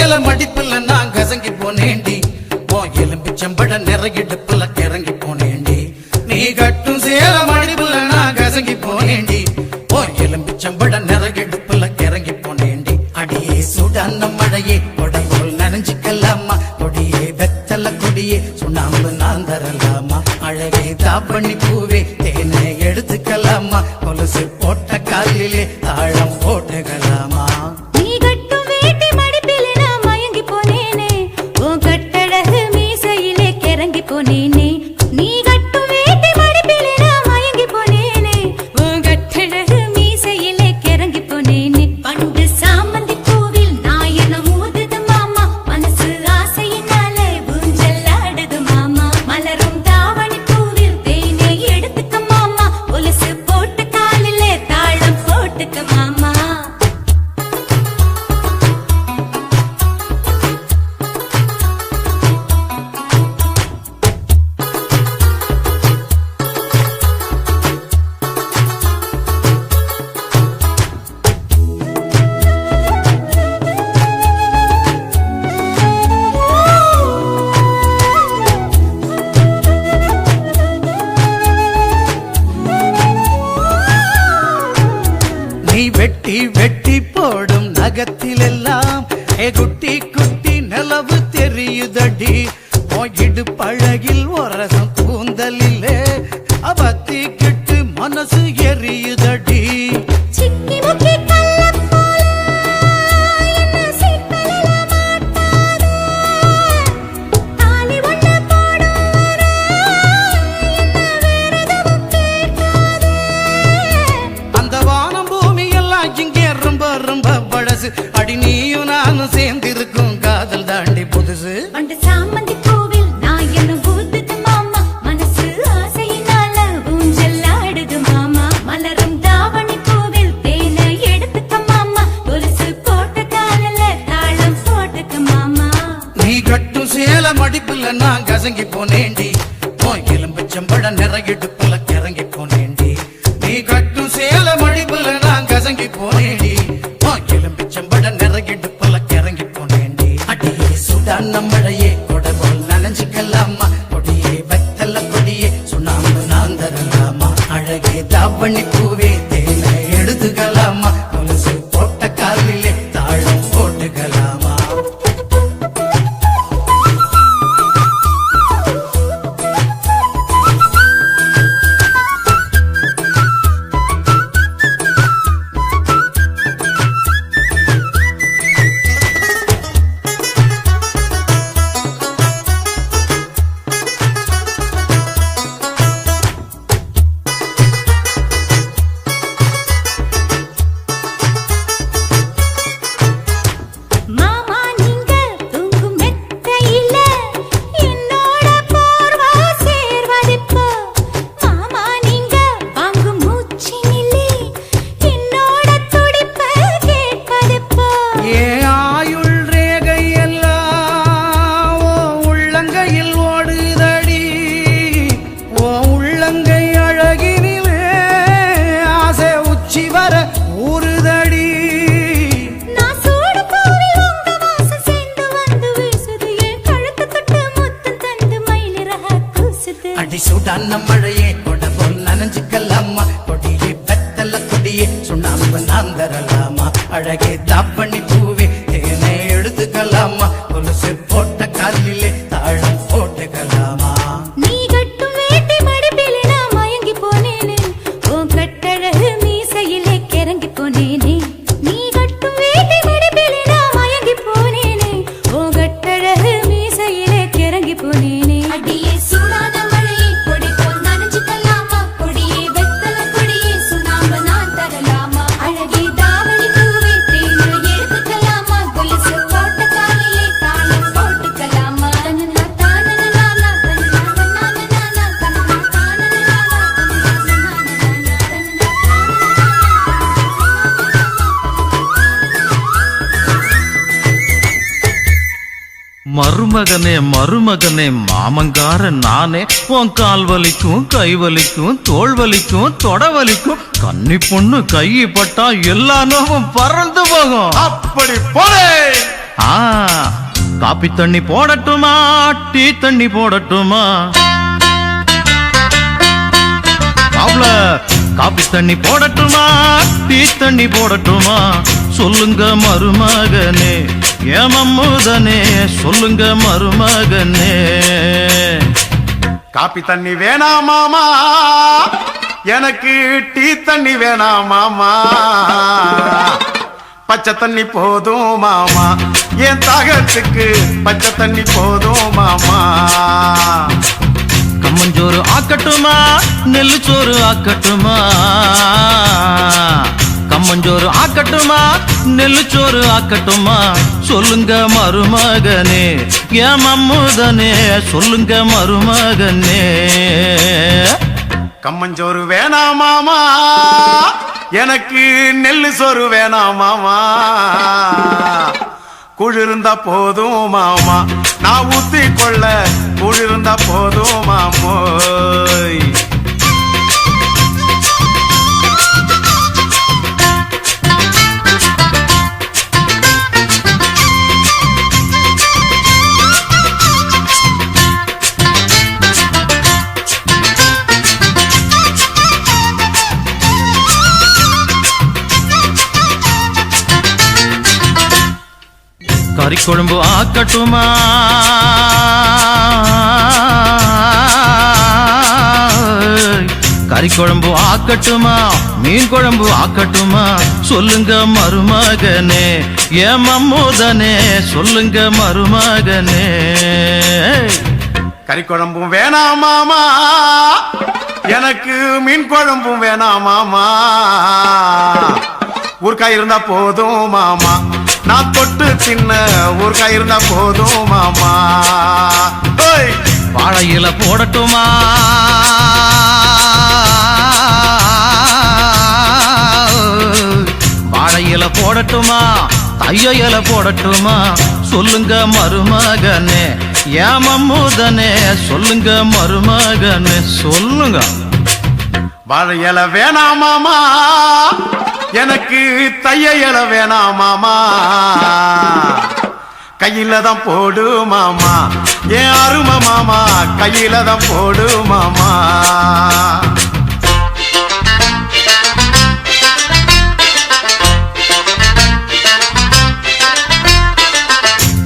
சேல மடிப்புல நான் கசங்கி போனேண்டி ஓ எலும்பிச்சம்பட நிறையிடுப்புல கிறங்கி போனேண்டி நீ கட்டும் சேல மடிப்புல நான் கசங்கி போனேண்டி ஓ எலும்பிச்சம்பட நிறையிடுப்புல கிறங்கி போனேண்டி அடியே சுடான மழையே கொடைபோல் நனைஞ்சுக்கலாமா கொடியே வெத்தல கொடியே சுண்ணாம்பு நான் தரலாமா அழகே தாப்பண்ணி பூவே தேனை எடுத்துக்கலாமா கொலுசு போட்ட காலிலே தாழம் போட்டுக்கலாமா நீ கட்டும் வேட்டி மடிப்பிலே நான் மயங்கி போனேனே உன் கட்டழகு மீசையிலே கிறங்கி போனேனே நீ கட்டும் வேட்டி மடிப்பிலே நான் மயங்கி போனேனே உன் கட்டழகு மீசையிலே கிறங்கி போனேனே பண்டு சாமந்தி பூவில் நாயனம் ஊதுது மாமா மனசு ஆசையினாலே ஊஞ்சல் ஆடுது மாமா மலரும் தாவணி பூவில் தேனை எடுத்துக்க மாமா கொலுசு போட்டு காலிலே தாளம் போட்டுக்க மாமா நீ வெட்டி வெட்டி போடும் நகத்திலெல்லாம் குட்டி குட்டி நிலவு தெரியுதடி போயிடு பழகில் ஒரசம் கூந்தலிலே அவத்தி கிட்டு மனசு எரியுதடி சிக்கி முக்கி கள்ளப் போல என்ன சிக்கலில மாட்டாதே தாலி ஒண்ணு போடும் வரை என்ன வேறெதுவும் கேட்காதே அந்த வானம் பூமி எல்லாம் இங்கே ரொம்ப ரொம்ப பழசு அடி நீயும் நானும் சேர்ந்திருக்கும் காதல் தாண்டி புதுசு பண்டு சாமந்தி பூவில் நாயனம் ஊதுது மாமா மனசு ஆசையினால ஊஞ்சல் ஆடுது மாமா மலரும் தாவணி பூவில் தேனை எடுத்துக்க மாமா கொலுசு போட்ட காலில தாளம் போட்டுக்க மாமா நீ கட்டும் சேல மடிப்புல நான் கசங்கி போனேண்டி ஓ எலும்பிச்சம்பட நிறையிடுப்புல கிறங்கி போனேண்டி நீ கட்டும் சேல மடிப்புல நான் கசங்கி போனேண்டி ஓ எலும்பிச்சம்பட நிறையிடுப்புல கிறங்கி போனேண்டி அடியே சுடான மழையே கொடைபோல் நனைஞ்சுக்கலாமா கொடியே வெத்தல கொடியே சுண்ணாம்பு நான் தரலாமா அழகே தாவணி பூவே தேனை எடுத்துக்கலாமா கொலுசு போட்ட காலிலே தாழம் போட்டுக்கலாமா மாமா நீங்க தூங்கும் மெத்தையில என்னோட போர்வா சேர்வதிப்போ மாமா நீங்க வாங்கும் மூச்சினிலே என்னோட துடிப்பு கேட்பதிப்போ ஏ ஆயுள் ரேகை எல்லாம் ஓ உள்ளங்கையில் ஓடுதடி ஓ உள்ளங்கை அழகினிலே ஆசை உச்சி வர ஊறுதடி நான் சூடு பூவில் உங்க வாசம் சேர்ந்து வந்து வீசுது என் கழுத்து தொட்டு முத்தம் தந்து மயிலிறக கூசுது அடி சுடான மழையே கொடைபோல் நனைஞ்சுக்கலாமா கொடியே வெத்தல கொடியே சுண்ணாம்பு நான் தரலாமா அழகே தாப்பண்ணி பூவே தேனை எடுத்துக்கலாமா கொலுசு போட்ட காலிலே தாழம் போட்டுக்கலாமா நீ கட்டும் வேட்டி மடிப்பிலே நான் மயங்கி போனேனே உன் கட்டழகு மீசையிலே கிறங்கி போனேனே நீ கட்டும் வேட்டி மடிப்பிலே நான் மயங்கி போனேனே உன் கட்டழகு மீசையிலே கிறங்கி போனேனே அடியே சூடான மழையே கொடி போல் நனைஞ்சுக்கலாமா கொடியே வெத்தல கொடியே சுண்ணாம்பு நான் தரலாமா அழகே தாவணி பூவே தேனை எடுத்துக்கலாமா கொலுசு போட்ட காலிலே தாளம் போட்டுக்கலாமா தன்னனா தானனா மருமகனே மருமகனே மாமங்கார நானே உன் கால் வலிக்கும் கை வலிக்கும் தோள் வலிக்கும் தொட வலிக்கும் கன்னி பொண்ணு கை பட்டா எல்லா நோவும் பறந்து போகும் அப்படி போலே ஆ காப்பி தண்ணி போடட்டுமா டீ தண்ணி போடட்டுமா மாப்ள காப்பி தண்ணி போடட்டுமா டீ தண்ணி போடட்டுமா சொல்லுங்க மருமகனே ஏமம்முதனே சொல்லுங்க மருமகனே காப்பி தண்ணி வேணாம் மாமா எனக்கு டீ தண்ணி வேணாம் மாமா பச்சை தண்ணி போதும் மாமா என் தாகத்துக்கு பச்சை தண்ணி போதும் மாமா கம்மஞ்சோறு ஆக்கட்டுமா நெல்லு சோறு ஆக்கட்டுமா கம்மஞ்சோறு ஆக்கட்டுமா நெல்லு சோறு ஆக்கட்டுமா சொல்லுங்க மருமகனே ஏன் மம்முதனே சொல்லுங்க மருமகனே கம்மஞ்சோறு வேணாம் மாமா எனக்கு நெல்லு சோறு வேணாம் மாமா குளிர்ந்தா போதும் மாமா நான் ஊத்தி கொள்ள குளிர்ந்தா போதும் மாமோய் கறி குழம்பு ஆக்கட்டுமா கறி குழம்பு ஆக்கட்டுமா மீன் குழம்பு ஆக்கட்டுமா சொல்லுங்க மருமகனே ஏன் மம்முதனே சொல்லுங்க மருமகனே கறி குழம்பும் வேணாம் மாமா எனக்கு மீன் குழம்பும் வேணாம் மாமா ஊர்க்காய் இருந்தா போதும் மாமா நான் தொட்டு தின்ன ஊர்க்காய் இருந்தா போதும் மாமா வாழையில போடட்டுமா வாழையில போடட்டுமா தையில போடட்டுமா சொல்லுங்க மருமகனே ஏமம்முதனே சொல்லுங்க மருமகனே சொல்லுங்க வாழை இலை வேணாம் மாமா எனக்கு தைய இலை வேணாம் மாமா கையில தான் போடு மாமா ஏன் அருமை மாமா கையில தான் போடு மாமா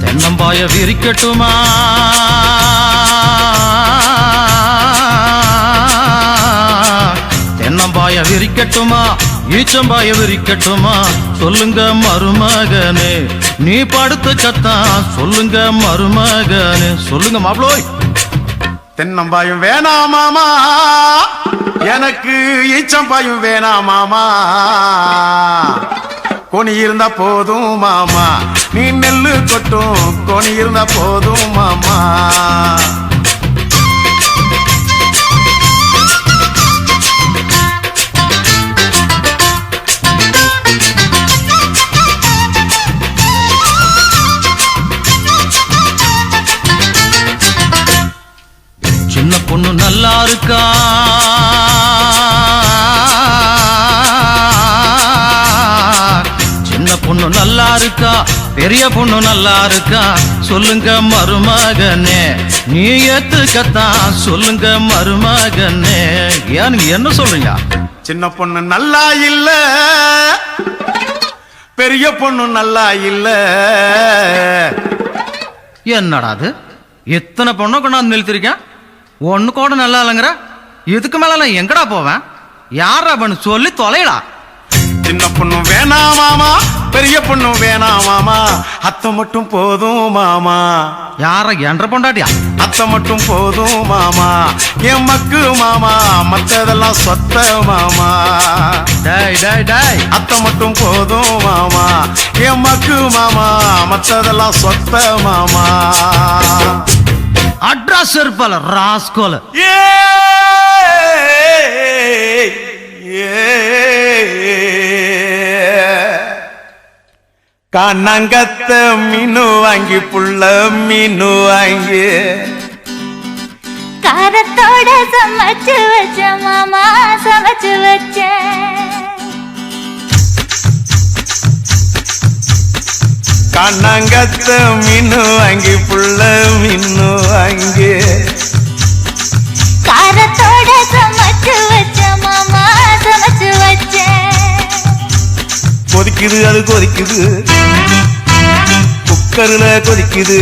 தென்னம்பாய விரிக்கட்டுமா தென்னம்பாய விரிக்கட்டுமா ஈச்சம்பாய விரிக்கட்டுமா சொல்லுங்க மருமகனே நீ படுத்து கத்தா சொல்லுங்க மருமகனே சொல்லுங்க மாப்ளோய் தென்னம்பாயும் வேணாம் மாமா எனக்கு ஈச்சம்பாயும் வேணாம் மாமா கோணி இருந்தா போதும் மாமா நீ நெல்லு கொட்டும் கோணி இருந்தா போதும் மாமா சின்ன பொண்ணு நல்லா இருக்கா சின்ன பொண்ணு நல்லா இருக்கா பெரிய பொண்ணு நல்லா இருக்கா சொல்லுங்க மருமகனே நீ ஏத்துக்கத்தான் சொல்லுங்க மருமகனே ஏன் நீங்க என்ன சொல்றீங்க சின்ன பொண்ணு நல்லா இல்ல பெரிய பொண்ணு நல்லா இல்ல என்னடா அது எத்தனை பொண்ணை கொண்டாந்து நிறுத்திருக்கேன் ஒண்ணு கூட நல்லா இல்லைங்கிற இதுக்கு மேல நான் எங்கடா போவேன் யாரா பண்ணு சொல்லி தொலைடா சின்ன பொண்ணு வேணாம் மாமா பெரிய பொண்ணு வேணாம் மாமா அத்தை மட்டும் போதும் மாமா யார என்ற பொண்டாட்டியா அத்தை மட்டும் போதும் மாமா என் மக்கு மாமா மத்ததெல்லாம் சொத்த மாமா டேய் டேய் டேய் அத்தை மட்டும் போதும் மாமா என் மக்கு மாமா மத்ததெல்லாம் சொத்த மாமா அட்ரஸ் இருப்பல ராஸ்கோல கண்ணங்கத்த மீனு வாங்கி புள்ள மீனு வாங்கி காரத்தோட சமைச்சு வச்ச மாமா சமைச்சு வச்ச மண்ணாங்கத்த மீனு வாங்கி புள்ள மீனு வாங்கி காரத்தோட சமைச்சு வச்ச மாமா சமைச்சு வச்சேன். கொதிக்குது அது கொதிக்குது குக்கர்ல கொதிக்குது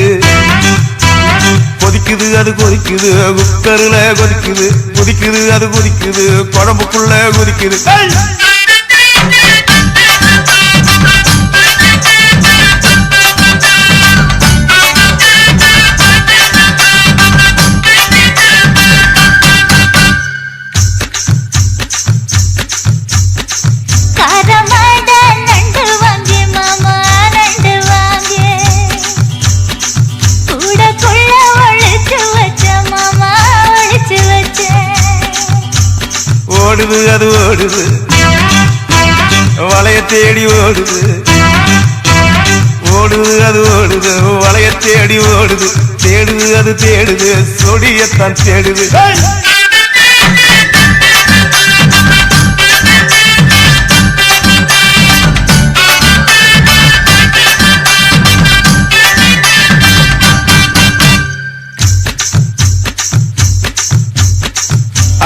கொதிக்குது அது கொதிக்குது குக்கர்ல கொதிக்குது கொதிக்குது அது கொதிக்குது குழம்புக்குள்ள கொதிக்குது காரமாட நண்டு வாங்கி மாமா நண்டு வாங்கி கூடக்குள்ள ஒழிச்சு வச்ச மாமா ஒழிச்சு வச்சேன். ஓடுது அது ஓடுது வளைய தேடி ஓடுது ஓடுது அது ஓடுது வளைய தேடி ஓடுது தேடுது அது தேடுது சொடியத்தான் தேடுது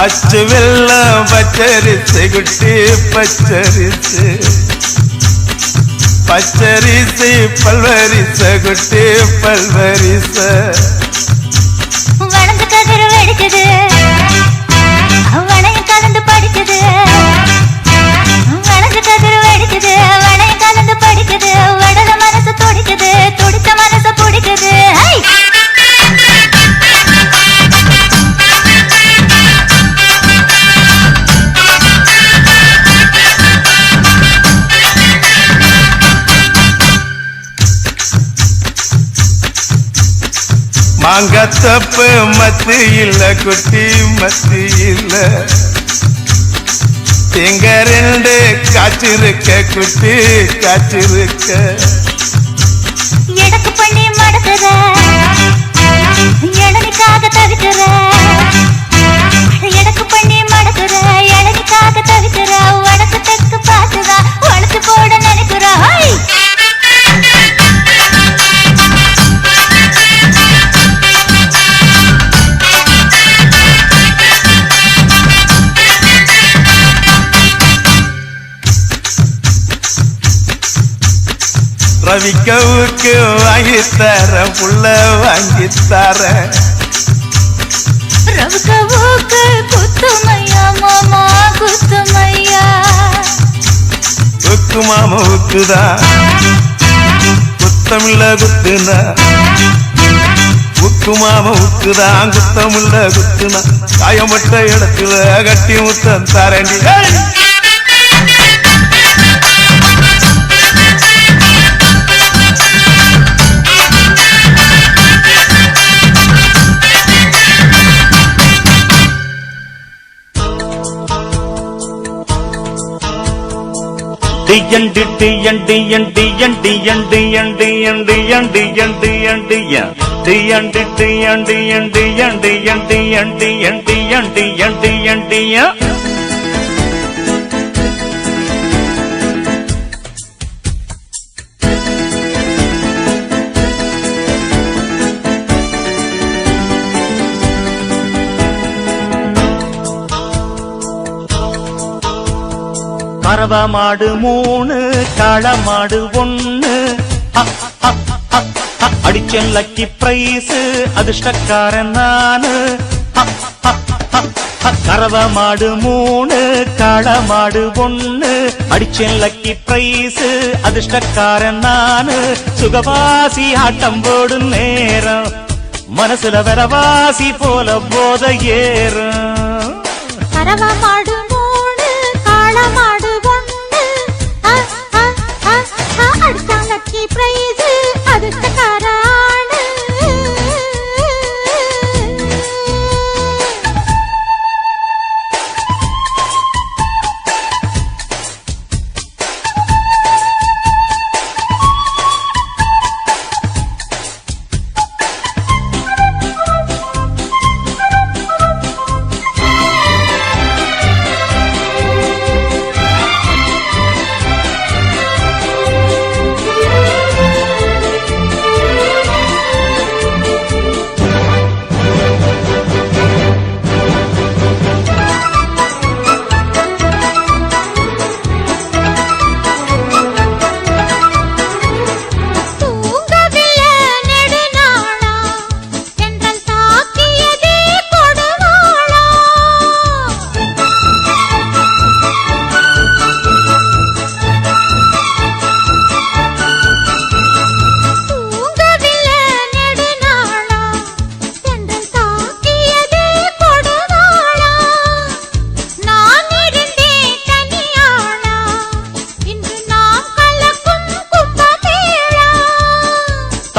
அச்சு வெள்ளம் பச்சரிசு குட்டி பச்சரிசு பச்சரிசு பல்வரிச குட்டி பல்வரிச வளர்ந்து கதிர் வெடிக்குது வளையம் கலந்து படிக்குது வளர்ந்து கதிர் வெடிக்குது வளையம் கலந்து படிக்குது வடல மனசு துடிக்குது துடித்த மனசு பிடிக்குது. மாங்கத்தப்பு மத்து இல்ல குட்டி மத்து இல்ல எங்க ரெண்டு காய்ச்சிருக்க குட்டி காய்ச்சிருக்க எடக்கு பண்ணி மடக்குற இளநிக்காக தவிக்கிற எடக்கு பண்ணி மடக்குற இளநிக்காக தவிக்கிற வடக்கு தெற்கு பார்த்துதான் வளர்த்து போட நினைக்கிற. ரவிக்கவுக்கு வாங்கித்தர புள்ள வாங்கித்தர ரவுக்கு குத்துமையா மாமா குத்துமையா உக்கு மாமா உக்குதான் குத்தமில்ல குத்துனா உக்கு மாமா உக்குதான் குத்தமில்ல குத்துனா காயம்பட்ட இடத்துல கட்டி முத்தம் தரண்டி டியண்டி டியண்டி யண்டி யண்டி யண்டி யண்டி யண்டி யண்டி யண்டி யண்டி டியண்டி டியண்டி யண்டி யண்டி யண்டி யண்டி யண்டி யண்டி யண்டி யண்டி கறவ மாடு 3 காள மாடு 1 அடிச்சேன் லக்கி பிரைஸ் அதிர்ஷ்டக்காரன் நானு கறவ மாடு 3 காள மாடு 1 அடிச்சேன் லக்கி பிரைஸ் அதிர்ஷ்டக்காரன் நானு சுகவாசி ஆட்டம் போடும் நேரம் மனசுல வரவாசி போல போத ஏறும் கறவ மாடு 3 காள மாடு 1 அடிச்சான் லக்கி பிரைஸ் அதிர்ஷ்டக்காரன்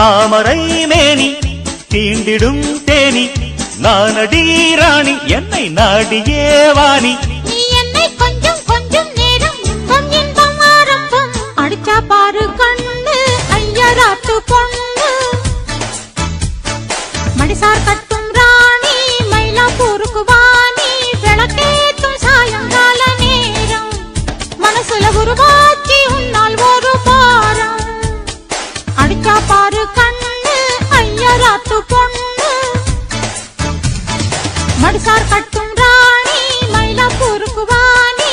தாமரை மேனி தீண்டிடும் தேனி நானடி ராணி என்னை நாடியே வாணி நீ என்னை கொஞ்சம் கொஞ்சம் நேரம் இன்பம் இன்பம் ஆரம்பம் அடிச்சா பாரு கண்ணு ஐயராத்து பொண்ணு மடிசார் கட்டும் ராணி மயிலாப்பூருக்கு வாணி விளக்கேத்தும் சாயங்கால நேரம் மனசுல உருவாச்சி உன்னால் ஒரு பாரம் அடிச்சா பாரு கண்ணு ஐயராத்து பொண்ணு மடிசார் கட்டும் ராணி மயிலாப்பூருக்கு வாணி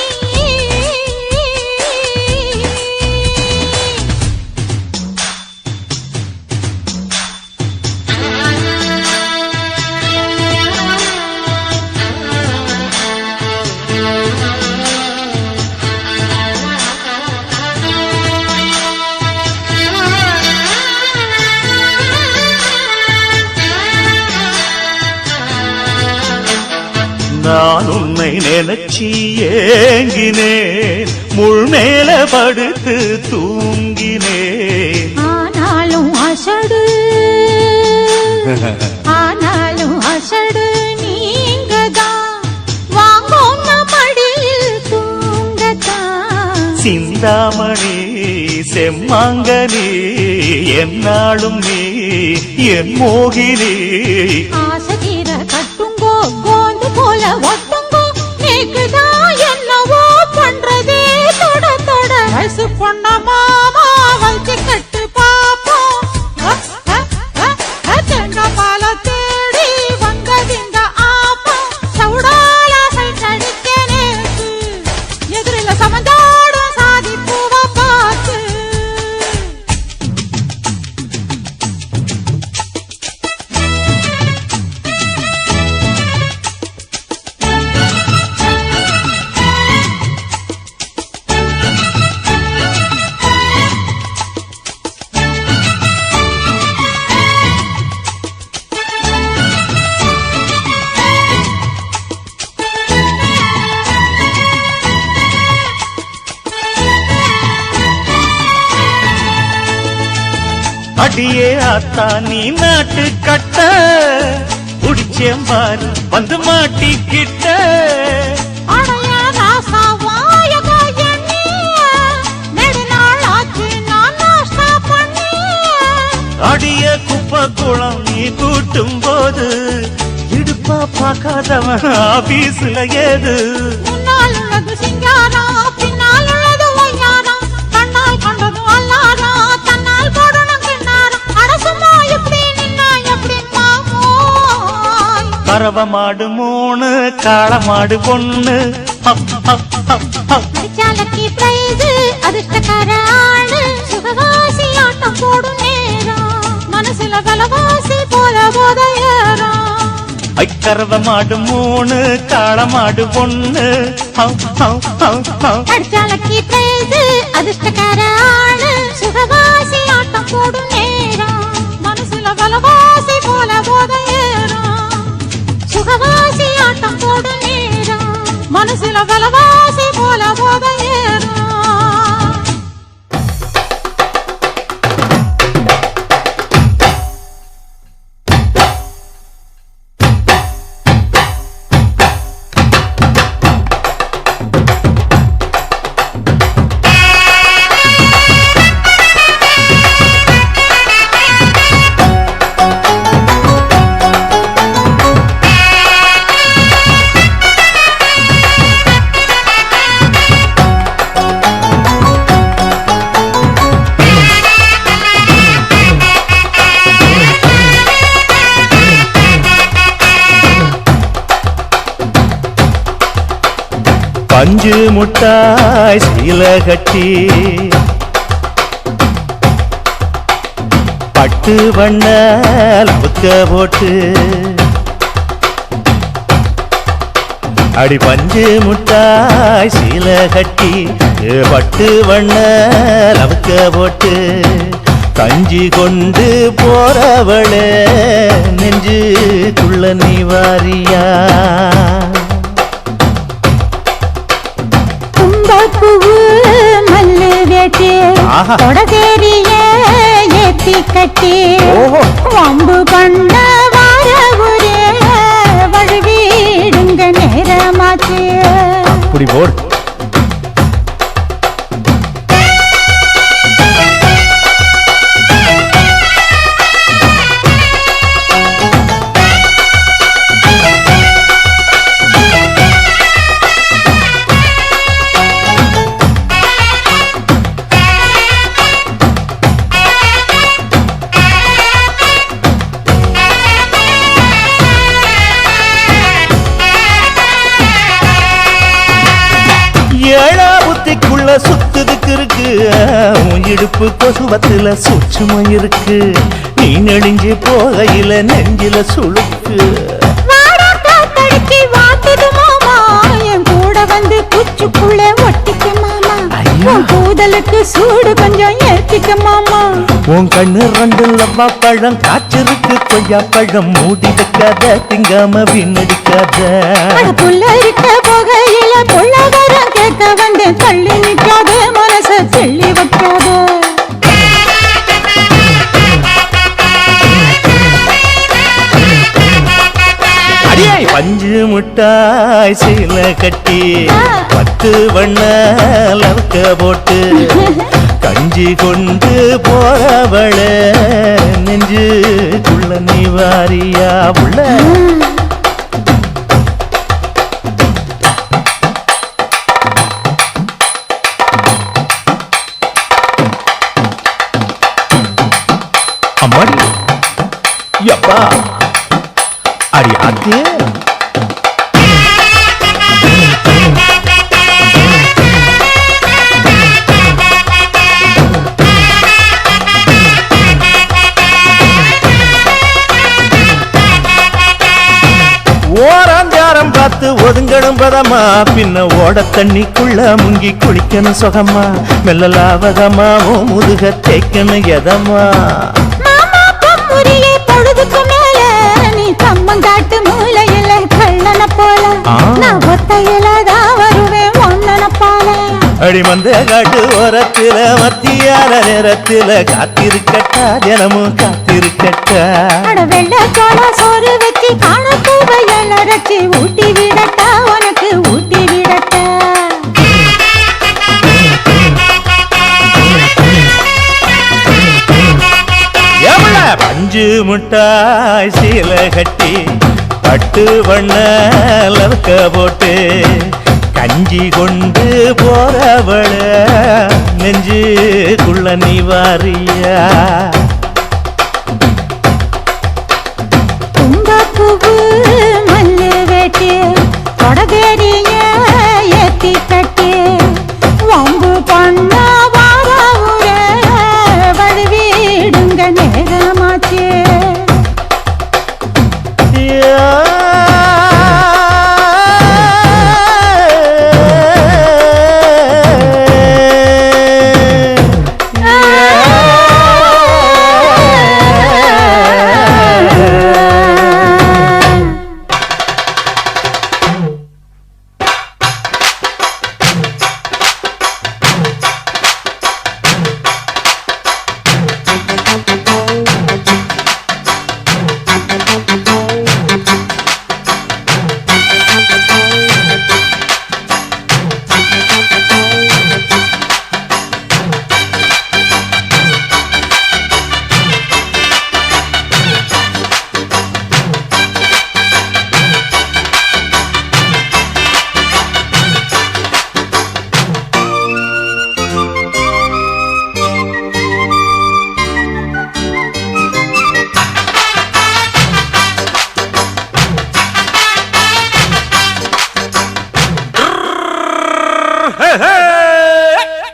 நான் உன்னை நினைச்சி ஏங்கினேன் முள் மேல படுத்து தூங்கினேன் ஆனாலும் அசடு நீங்கதான் வாங்கோங்க மடியில் தூங்கதான் சிந்தாமணி செம்மாங்கனி என்னாலும் நீ என் மோகினி ஆசைகிற கட்டுங்கோ கோந்து போல ஒட்டுங்கோ நீக்குதான் என்னவோ பண்றதே தொட தொட வயசு பொண்ண மாமா வச்சு கட்டு பாப்போம் தென்ன பால தேடி வந்ததிந்த ஆப்பம் சவுடால சைட்டடிக்க நேத்து எதிரில சமந்தாடும் சாதி பூவ பார்த்து அடியே ஆத்தா நீ நாட்டு கட்ட புடிச்சேம்பாரு வந்து மாட்டிக்கிட்ட அடைய ராசா வாயக எண்ணி நெடுநாள் ஆச்சு நான் நாஷ்டா பண்ணி அடிய குப்பை குளம் நீ கூட்டும் போது இடுப்பா பார்க்காதவன் ஆபீஸ்ல ஏது முன்னால் உள்ளது சிங்காரம் பின்னால் உள்ளது ஒய்யாரம் கண்ணால் கண்டது அல்லாரம் தன்னால் போடணும் கிண்ணாரம் அரசுமா எப்படி நின்னா எப்படி மாமோய் பறவை மாடு மூணு காளை மாடு பொண்ணு அடிச்சாலக்கி பிரைஸ் அதிர்ஷ்டக்கார ஆளு சுகவாசி ஆட்டம் போடும் நேரம் மனசுல விலவாசி போல போத ஏறம் ஐக்கறவை மாடு மூணு காளை மாடு பொண்ணு அடிச்சாலக்கி பிரைஸ் அதிர்ஷ்டக்கார ஆளு சுகவாசி ஆட்டம் போடும் நேரம் மனசுல விலவாசி போல போத ஏறம் சுகவாசி ஆட்டம் போடும் நேரம் மனசுல விலவாசி போல போத ஏறம் பஞ்சு முட்டாய் சீல கட்டி பட்டு வண்ண லவுக்க போட்டு அடி பஞ்சு முட்டாய் சீல கட்டி பட்டு வண்ண லவுக்க போட்டு கஞ்சி கொண்டு போறவளே நெஞ்சுக்குள்ள நீ வாரியா பூவு மல்லு வேட்டி ஆஹா. தொடதேரிய ஏத்தி கட்டி வம்பு பண்ண வார ஒரே வழுவிடுங்க நேரமாச்சு. அப்படி போடு. சுத்துதுக்கு இருக்கு இடுப்பு கொசுவத்துல சூட்சுமம் இருக்கு. நீ நெளிஞ்சு போகையில நெஞ்சில சுளுக்கு. என் கூட வந்து குச்சுக்குள்ள ஒட்டிக்க மாமா. கூதலுக்கு சூடு கொஞ்சம் ஏத்திக்க மாமா. உன் கண்ணு ரெண்டு லவ்வா பழம் காய்ச்சிருக்கு கொய்யா பழம். மூடி வைக்காத திங்காம வீணடிக்காத. புள்ள இருக்க போகையில பொள்ளவரம் கேட்க வந்தேன். தள்ளி நிற்காத மனச செள்ளி வைக்காத. பஞ்சு முட்டாய் சீல கட்டி 10 வண்ண லவக்க போட்டு கஞ்சி கொண்டு போறவள நெஞ்சுக்குள்ள நீ வாரியா உள்ள. அம்மாடி யப்பா அடி ஆத்தே. ஓராஞ்சாரம் பார்த்து ஒதுங்கணும் பதமா. பின்ன ஓட தண்ணிக்குள்ள முங்கி குளிக்கணும் சுகமா. மெல்லலாவதமா ஓ முதுக தேய்க்கணும் எதமா. பொழுதுக்கு மேல நீ கம்மங்காட்டு மூலையில கள்ளன போல. நான் ஒத்தையிலதான் வருவேன் ஒன்னன போல. அடிமந்த காட்டு ஓரத்தில மத்தியான நேரத்தில காத்திருக்கட்டா தினமும் காத்திருக்கட்டா. வெள்ள சோள சோறு வச்சு காண பூவையல் அரைச்சி ஊட்டி விடட்டா உனக்கு ஊட்டி விடட்டா. பஞ்சு முட்டாய் சீல கட்டி 10 வண்ண லவக்க போட்டு கஞ்சி கொண்டு போறவள நெஞ்சுக்குள்ள நீ வாரியா. கும்பப்பூவு மல்லு வெட்டி கொடதேரிய ஏத்தி கட்டி வம்பு பண்ண வார ஊர வழுவிடுங்க நேரமாச்சு.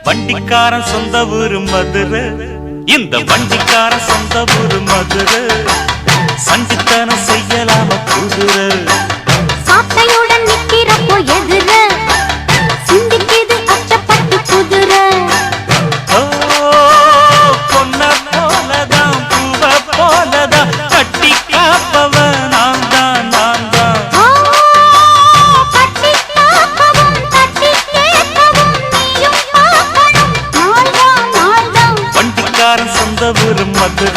வண்டிக்காரன் சொந்த ஊரு மதுரை. இந்த வண்டிக்காரன் சொந்த ஊரு மதுரை. சண்டித்தனம் செய்யலாம குதிரை. சாட்டையுடன் நிக்கிறப்போ எதிர சிந்திக்குது அச்சப்பட்டு குதிரை. பொன்ன போலதான் பூவ போலதான் கட்டி காப்பவ நான் தான் நான் தான். வண்டிக்காரன் சொந்த ஊரு மதுரை.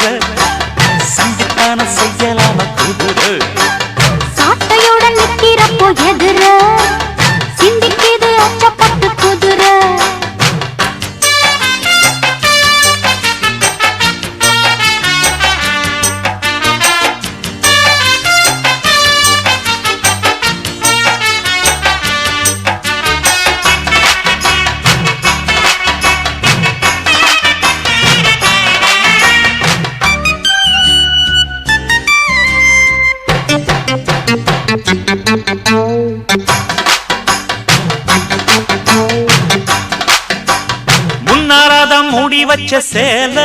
மூடி வச்ச சேல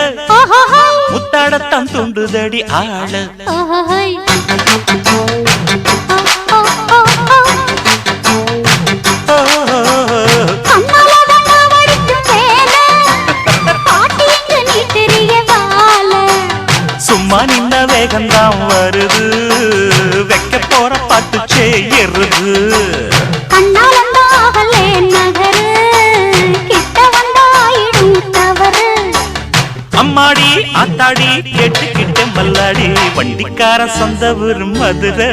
முத்தாடத்தான் துண்டுதடி ஆள சும்மா நின்ன வேகந்தான் வருது வைக்க போற பாட்டு செய்யறது அம்மாடி ஆத்தாடி கேட்டுக்கிட்ட மல்லாடி வண்டிக்கார சொந்த ஊர் மதுரை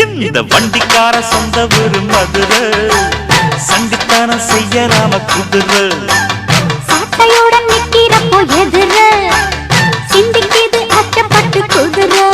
இந்த வண்டிக்கார சொந்த ஊர் மதுரை சண்டித்தானம் செய்யலாம குதிரை சாட்டையுடன் நிக்கிறப்போ எதிர சிந்திக்கிது அச்சப்பட்டு குதிரை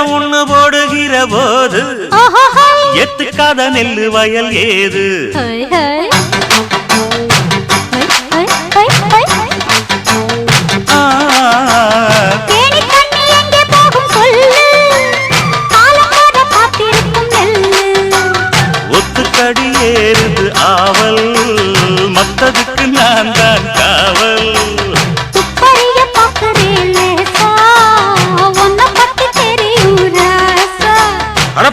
ஒண்ணு போடுகிற போது எத்துக்காத நெல்லு வயல் ஏது ஒத்துக்கடி ஏறுது ஆவல் மத்ததுக்கு நான் தான் காவல்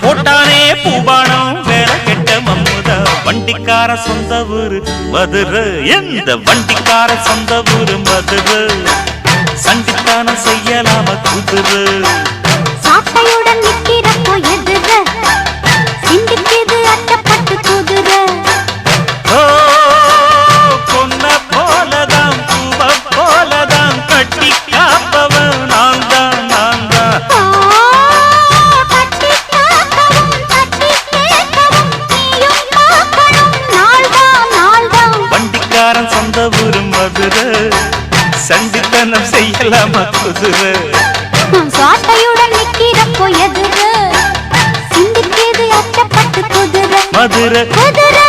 போட்டானே பூபானம் வேற கெட்ட மம்முதா வண்டிக்கார சொந்த ஊரு மதுரை எந்த வண்டிக்கார சொந்த ஊரு மதுரை சண்டித்தானம் செய்யலாம குதிரை சாட்டையுடன் நிக்கிறப்போ எதிர சிந்திக்கிது அச்சப்பட்டு குதிரை பொன்ன போலதான் பூவ போலதான் கட்டி காப்பவன் நான் தான் நான் தான் வண்டிக்காரன் சொந்த ஊரு மதுரை சண்டித்தனம் செய்யலாமா குதிரை சாட்டையுடன் நிக்கிறப்போ எதிர சிந்திக்கிது அச்சப்பட்டு குதிரை மதுரை குதிரை